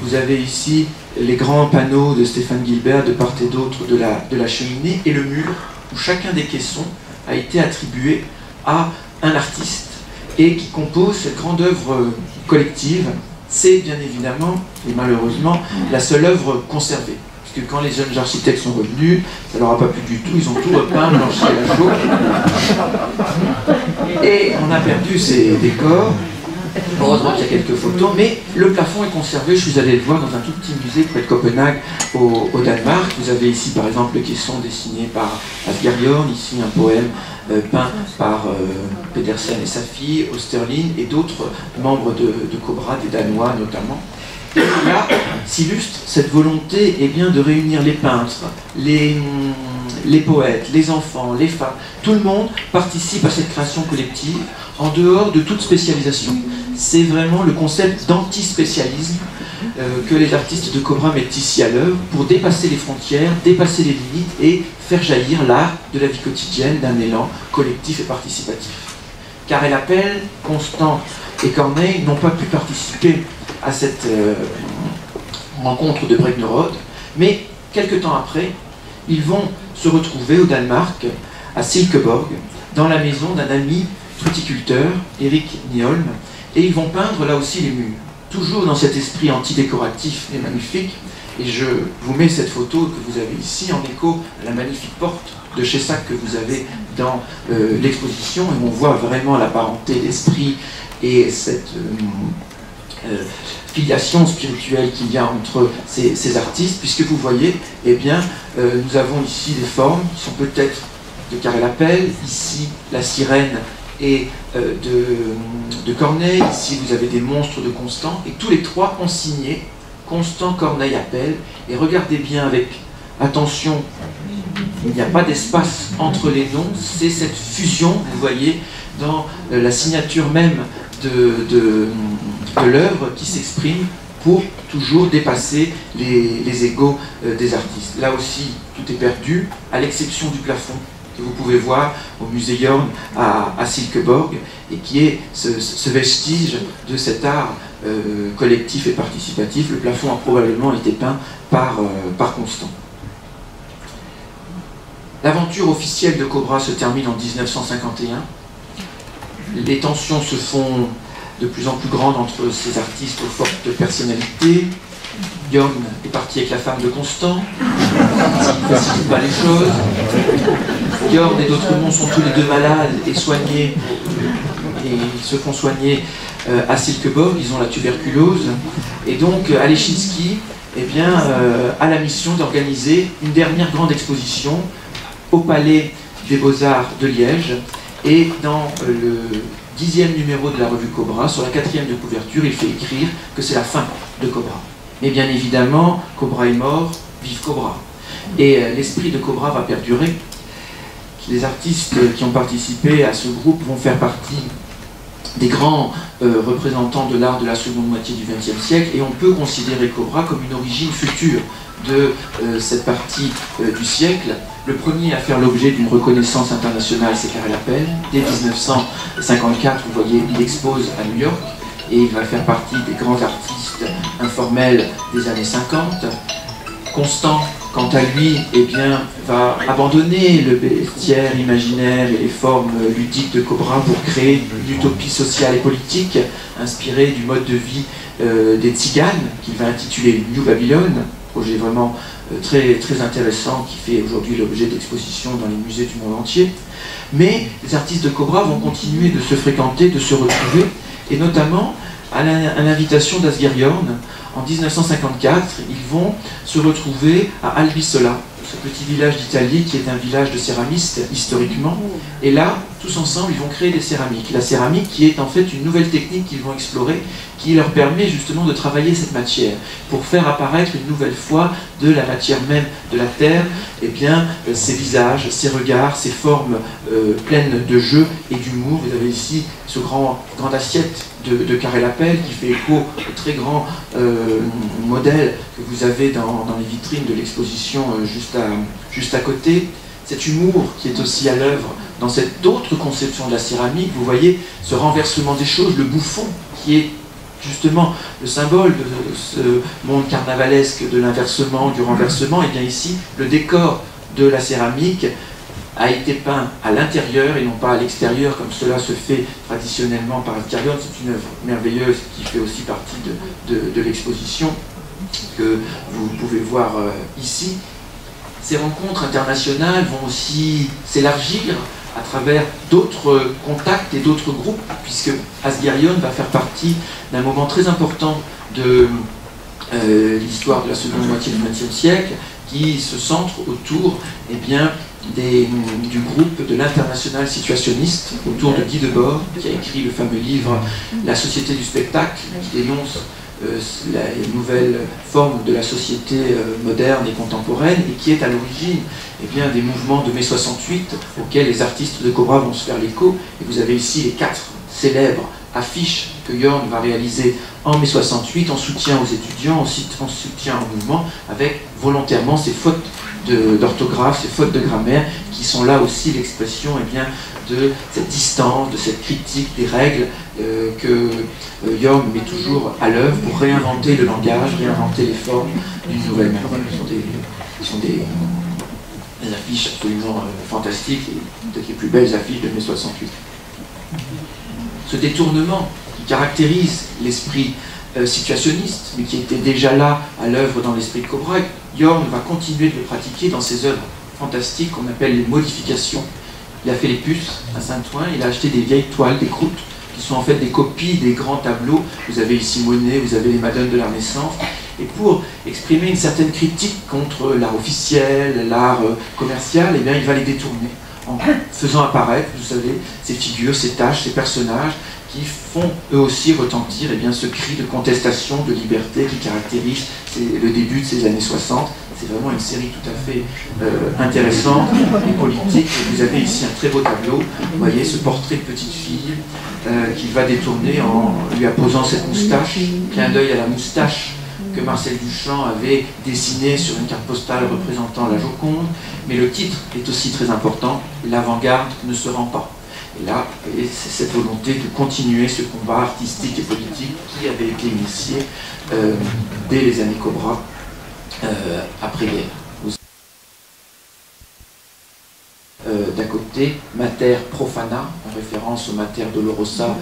Vous avez ici les grands panneaux de Stefan Gilbert de part et d'autre de la cheminée et le mur où chacun des caissons a été attribué à un artiste et qui compose cette grande œuvre collective. C'est bien évidemment, et malheureusement, la seule œuvre conservée. Parce que quand les jeunes architectes sont revenus, ça leur a pas plu du tout, ils ont tout repeint, blanchi à la chaux. Et on a perdu ces décors. Heureusement qu'il y a quelques photos, mais le plafond est conservé. Je suis allé le voir dans un tout petit musée près de Copenhague, au Danemark. Vous avez ici par exemple le caisson dessiné par Asger Jorn, ici un poème peint par Pedersen et sa fille, Osterlin, et d'autres membres de Cobra, des Danois notamment. Et là s'illustre cette volonté de réunir les peintres, les poètes, les enfants, les femmes. Tout le monde participe à cette création collective en dehors de toute spécialisation. C'est vraiment le concept d'anti-spécialisme que les artistes de Cobra mettent ici à l'œuvre pour dépasser les frontières, dépasser les limites et faire jaillir l'art de la vie quotidienne d'un élan collectif et participatif. Karel Appel, Constant et Corneille n'ont pas pu participer à cette rencontre de Bregnerode, mais quelques temps après, ils vont se retrouver au Danemark, à Silkeborg, dans la maison d'un ami fruticulteur, Erik Nyholm, et ils vont peindre là aussi les murs, toujours dans cet esprit anti-décoratif et magnifique. Et je vous mets cette photo que vous avez ici en écho à la magnifique porte de Chessac que vous avez dans l'exposition, et on voit vraiment la parenté d'esprit et cette filiation spirituelle qu'il y a entre ces artistes, puisque vous voyez, nous avons ici des formes qui sont peut-être de Karel Appel, ici la sirène et de Corneille, ici vous avez des monstres de Constant, et tous les trois ont signé Constant, Corneille, Appel, et regardez bien avec attention, il n'y a pas d'espace entre les noms, c'est cette fusion, vous voyez, dans la signature même de l'œuvre qui s'exprime pour toujours dépasser les égos des artistes. Là aussi, tout est perdu, à l'exception du plafond que vous pouvez voir au musée Jorn à Silkeborg, et qui est ce vestige de cet art collectif et participatif. Le plafond a probablement été peint par Constant. L'aventure officielle de Cobra se termine en 1951. Les tensions se font de plus en plus grandes entre ces artistes aux fortes personnalités. Jorn est parti avec la femme de Constant, ça ne facilite pas les choses. Jorn et d'autres noms sont tous les deux malades et soignés, et ils se font soigner à Silkeborg, ils ont la tuberculose. Et donc Alechinsky a la mission d'organiser une dernière grande exposition au Palais des Beaux-Arts de Liège, et dans le 10e numéro de la revue Cobra, sur la 4e de couverture, il fait écrire que c'est la fin de Cobra. Mais bien évidemment, Cobra est mort, vive Cobra. Et l'esprit de Cobra va perdurer. Les artistes qui ont participé à ce groupe vont faire partie des grands représentants de l'art de la seconde moitié du XXe siècle, et on peut considérer Cobra comme une origine future de cette partie du siècle. Le premier à faire l'objet d'une reconnaissance internationale, c'est Karel Appel. Dès 1954, vous voyez, il expose à New York, et il va faire partie des grands artistes informels des années 50. Constant, quant à lui, eh bien, va abandonner le bestiaire imaginaire et les formes ludiques de Cobra pour créer une utopie sociale et politique inspirée du mode de vie des Tziganes, qu'il va intituler New Babylon, projet vraiment très, très intéressant qui fait aujourd'hui l'objet d'expositions dans les musées du monde entier. Mais les artistes de Cobra vont continuer de se fréquenter, de se retrouver, et notamment à l'invitation d'Asgherion. En 1954, ils vont se retrouver à Albisola, ce petit village d'Italie qui est un village de céramistes historiquement. Et là, tous ensemble, ils vont créer des céramiques. La céramique qui est en fait une nouvelle technique qu'ils vont explorer, qui leur permet justement de travailler cette matière, pour faire apparaître une nouvelle fois de la matière même de la terre, eh bien, ces visages, ces regards, ces formes pleines de jeu et d'humour. Vous avez ici ce grande assiette de Karel Appel qui fait écho au très grand modèle que vous avez dans les vitrines de l'exposition juste à côté. Cet humour qui est aussi à l'œuvre dans cette autre conception de la céramique. Vous voyez ce renversement des choses, le bouffon qui est justement le symbole de ce monde carnavalesque de l'inversement, du renversement. Et bien ici, le décor de la céramique a été peint à l'intérieur et non pas à l'extérieur comme cela se fait traditionnellement par Asgherion. C'est une œuvre merveilleuse qui fait aussi partie de l'exposition que vous pouvez voir ici. Ces rencontres internationales vont aussi s'élargir à travers d'autres contacts et d'autres groupes, puisque Asgherion va faire partie d'un moment très important de l'histoire de la seconde moitié du XXe siècle, qui se centre autour eh bien, du groupe de l'international situationniste, autour de Guy Debord, qui a écrit le fameux livre « La société du spectacle », qui dénonce les nouvelles formes de la société moderne et contemporaine, et qui est à l'origine eh bien, des mouvements de mai 68 auxquels les artistes de Cobra vont se faire l'écho. Et vous avez ici les 4 célèbres affiches que Jorn va réaliser en mai 68 en soutien aux étudiants, en soutien au mouvement, avec volontairement ces fautes d'orthographe, ces fautes de grammaire, qui sont là aussi l'expression eh bien, de cette distance, de cette critique des règles que Jorn met toujours à l'œuvre pour réinventer le langage, réinventer les formes d'une nouvelle manière. Ce sont des affiches absolument fantastiques, et peut-être les plus belles affiches de mai 68. Ce détournement qui caractérise l'esprit situationniste, mais qui était déjà là à l'œuvre dans l'esprit de Cobra, Jorn va continuer de le pratiquer dans ses œuvres fantastiques qu'on appelle les modifications. Il a fait les puces à Saint-Ouen, il a acheté des vieilles toiles, des croûtes, qui sont en fait des copies des grands tableaux. Vous avez ici Monet, vous avez les Madones de la Renaissance. Et pour exprimer une certaine critique contre l'art officiel, l'art commercial, eh bien, il va les détourner en faisant apparaître, vous savez, ces figures, ces tâches, ces personnages qui font eux aussi retentir eh bien, ce cri de contestation, de liberté qui caractérise le début de ces années 60. C'est vraiment une série tout à fait intéressante et politique. Vous avez ici un très beau tableau. Vous voyez ce portrait de petite fille qu'il va détourner en lui apposant cette moustache, clin d'œil à la moustache que Marcel Duchamp avait dessiné sur une carte postale représentant la Joconde. Mais le titre est aussi très important, l'avant-garde ne se rend pas. Et là, c'est cette volonté de continuer ce combat artistique et politique qui avait été initié dès les années Cobra, après-guerre. D'un côté, Mater Profana, en référence au Mater Dolorosa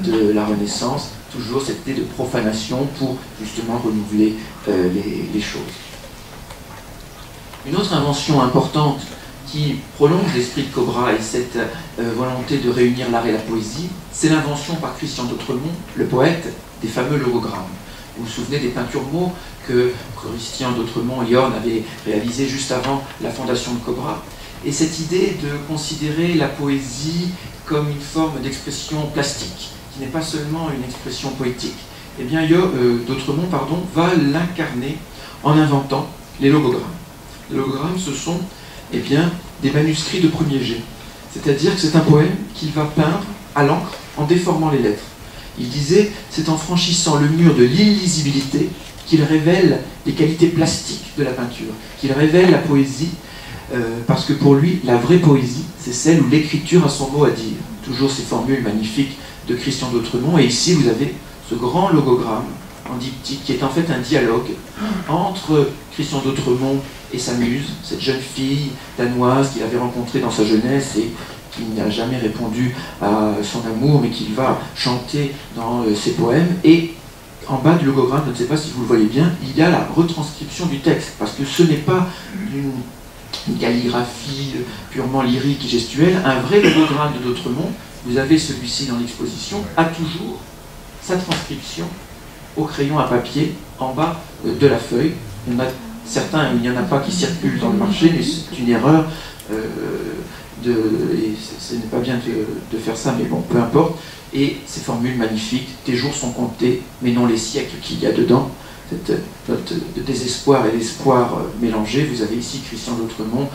de la Renaissance, toujours cette idée de profanation pour justement renouveler les choses. Une autre invention importante qui prolonge l'esprit de Cobra et cette volonté de réunir l'art et la poésie, c'est l'invention par Christian d'Autremont, le poète, des fameux logogrammes. Vous vous souvenez des peintures mots que Christian d'Autremont et Jorn avaient réalisées juste avant la fondation de Cobra. Et cette idée de considérer la poésie comme une forme d'expression plastique, qui n'est pas seulement une expression poétique, eh bien d'Autremont va l'incarner en inventant les logogrammes. Les logogrammes, ce sont des manuscrits de premier jet. C'est-à-dire que c'est un poème qu'il va peindre à l'encre en déformant les lettres. Il disait, c'est en franchissant le mur de l'illisibilité qu'il révèle les qualités plastiques de la peinture, qu'il révèle la poésie, parce que pour lui, la vraie poésie, c'est celle où l'écriture a son mot à dire. Toujours ces formules magnifiques de Christian d'Autremont, et ici vous avez ce grand logogramme en diptyque qui est en fait un dialogue entre Christian d'Autremont et sa muse, cette jeune fille danoise qu'il avait rencontrée dans sa jeunesse et qui n'a jamais répondu à son amour, mais qu'il va chanter dans ses poèmes. Et en bas du logogramme, je ne sais pas si vous le voyez bien, il y a la retranscription du texte, parce que ce n'est pas une calligraphie purement lyrique et gestuelle. Un vrai logogramme de d'Autremont, vous avez celui-ci dans l'exposition, a toujours sa transcription au crayon à papier en bas de la feuille. Il y en a certains, il n'y en a pas qui circulent dans le marché, mais c'est une erreur. Et ce n'est pas bien de faire ça, mais bon, peu importe. Et ces formules magnifiques, tes jours sont comptés, mais non les siècles qu'il y a dedans. Cette note de désespoir et d'espoir mélangés. Vous avez ici Christian d'Autremont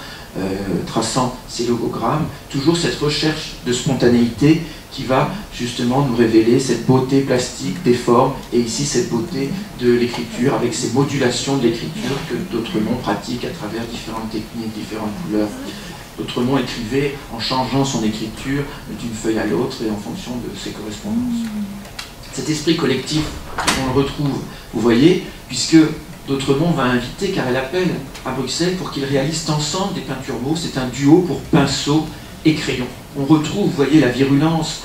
traçant ces logogrammes. Toujours cette recherche de spontanéité qui va justement nous révéler cette beauté plastique des formes, et ici cette beauté de l'écriture, avec ces modulations de l'écriture que d'Autremont pratique à travers différentes techniques, différentes couleurs. D'Autremont écrivait en changeant son écriture d'une feuille à l'autre et en fonction de ses correspondances. Cet esprit collectif, on le retrouve, vous voyez, puisque d'Autremont va inviter Karel Appel à Bruxelles pour qu'ils réalisent ensemble des peintures mots. C'est un duo pour pinceau et crayon. On retrouve, vous voyez, la virulence,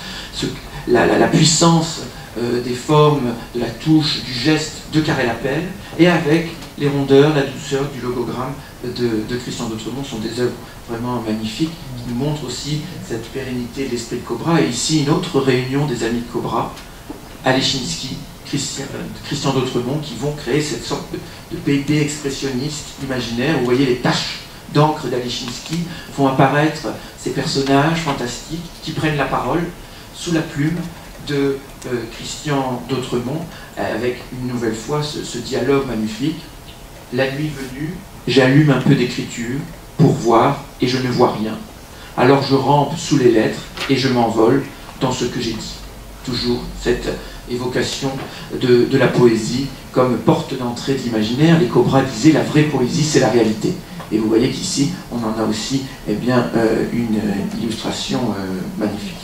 la puissance des formes, de la touche, du geste de Karel Appel, et avec les rondeurs, la douceur du logogramme de Christian d'Autremont. Sont des œuvres vraiment magnifiques qui nous montrent aussi cette pérennité de l'esprit de Cobra. Et ici, une autre réunion des amis de Cobra, Alechinsky, Christian d'Autremont, qui vont créer cette sorte de bébé expressionniste imaginaire. Vous voyez les taches d'encre d'Alechinsky font apparaître ces personnages fantastiques qui prennent la parole sous la plume de Christian d'Autremont, avec une nouvelle fois ce dialogue magnifique. La nuit venue, j'allume un peu d'écriture pour voir et je ne vois rien. Alors je rampe sous les lettres et je m'envole dans ce que j'ai dit. Toujours cette évocation de la poésie comme porte d'entrée de l'imaginaire. Les Cobras disaient la vraie poésie, c'est la réalité. Et vous voyez qu'ici, on en a aussi une illustration magnifique.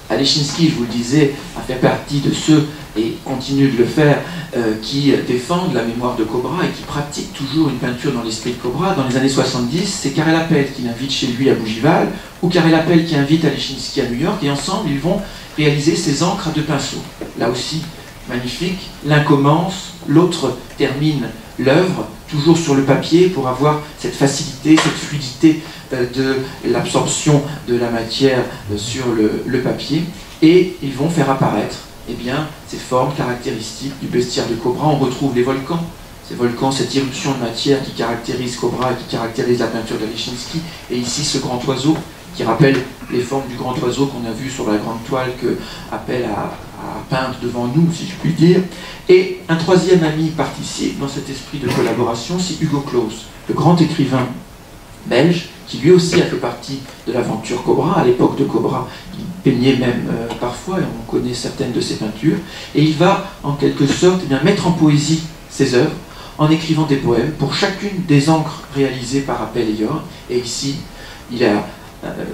Alechinsky, je vous le disais, a fait partie de ceux, et continue de le faire, qui défendent la mémoire de Cobra et qui pratiquent toujours une peinture dans l'esprit de Cobra. Dans les années 70, c'est Karel Appel qui l'invite chez lui à Bougival, ou Karel Appel qui invite Alechinsky à New York, et ensemble, ils vont réaliser ces encres à deux pinceaux. Là aussi, magnifique. L'un commence, l'autre termine l'œuvre, toujours sur le papier, pour avoir cette facilité, cette fluidité de l'absorption de la matière sur le papier, et ils vont faire apparaître ces formes caractéristiques du bestiaire de Cobra. On retrouve les volcans, ces volcans, cette irruption de matière qui caractérise Cobra et qui caractérise la peinture d'Alechinsky, et ici ce grand oiseau qui rappelle les formes du grand oiseau qu'on a vu sur la grande toile que Appel à peindre devant nous, si je puis dire. Et un troisième ami participe dans cet esprit de collaboration, c'est Hugo Claus, le grand écrivain belge, qui lui aussi a fait partie de l'aventure Cobra. À l'époque de Cobra, il peignait même parfois, et on connaît certaines de ses peintures, et il va en quelque sorte mettre en poésie ses œuvres en écrivant des poèmes pour chacune des encres réalisées par Appel et Yor. Et ici, il a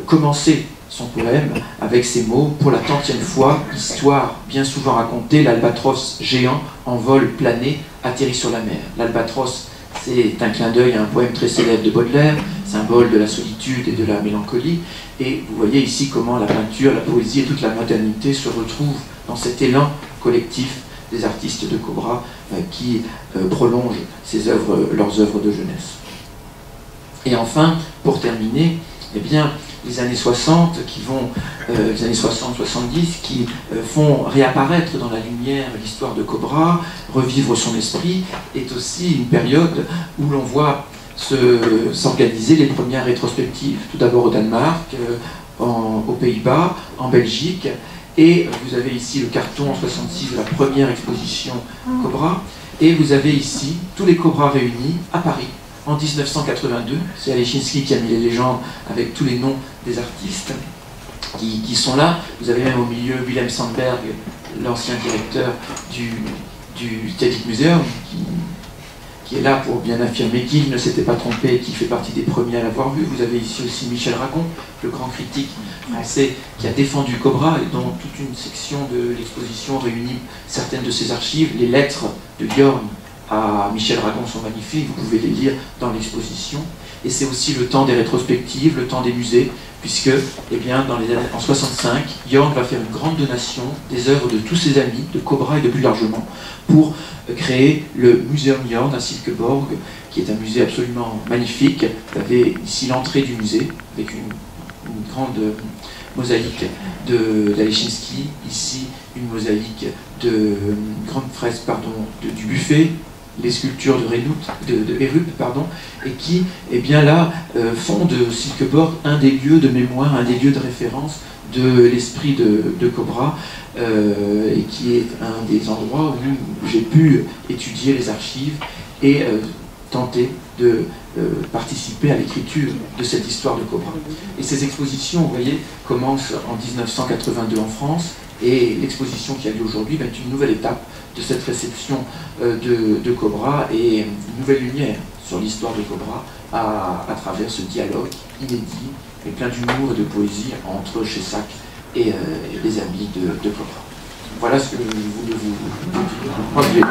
commencé son poème avec ces mots: pour la tantième fois, histoire bien souvent racontée, l'albatros géant en vol plané atterrit sur la mer. L'albatros, c'est un clin d'œil à un poème très célèbre de Baudelaire, symbole de la solitude et de la mélancolie. Et vous voyez ici comment la peinture, la poésie et toute la modernité se retrouvent dans cet élan collectif des artistes de Cobra qui prolongent leurs œuvres de jeunesse. Et enfin, pour terminer, les années 60 les années 60-70 qui font réapparaître dans la lumière l'histoire de Cobra, revivre son esprit, est aussi une période où l'on voit s'organiser les premières rétrospectives, tout d'abord au Danemark, aux Pays-Bas, en Belgique, et vous avez ici le carton en 66 de la première exposition Cobra, et vous avez ici tous les Cobras réunis à Paris en 1982. C'est Alechinsky qui a mis les légendes avec tous les noms des artistes. qui sont là. Vous avez même au milieu Willem Sandberg, l'ancien directeur du Stedelijk Museum, qui est là pour bien affirmer qu'il ne s'était pas trompé et qui fait partie des premiers à l'avoir vu. Vous avez ici aussi Michel Ragon, le grand critique français qui a défendu Cobra et dont toute une section de l'exposition réunit certaines de ses archives. Les lettres de Björn à Michel Ragon sont magnifiques, vous pouvez les lire dans l'exposition. Et c'est aussi le temps des rétrospectives, le temps des musées, puisque eh bien, en 65, Björn va faire une grande donation des œuvres de tous ses amis, de Cobra et de plus largement, pour créer le Museum Björn à Silkeborg, qui est un musée absolument magnifique. Vous avez ici l'entrée du musée, avec une grande mosaïque d'Alechinsky, ici une mosaïque une grande fresque du buffet, les sculptures de Erup, et qui, eh bien là, font de Silkeborg un des lieux de mémoire, un des lieux de référence de l'esprit de Cobra, et qui est un des endroits où j'ai pu étudier les archives et tenter de participer à l'écriture de cette histoire de Cobra. Et ces expositions, vous voyez, commencent en 1982 en France, et l'exposition qui a lieu aujourd'hui est une nouvelle étape de cette réception de Cobra et une nouvelle lumière sur l'histoire de Cobra à travers ce dialogue inédit mais plein d'humour et de poésie entre Chessac et les amis de Cobra. Voilà ce que je voulais vous dire.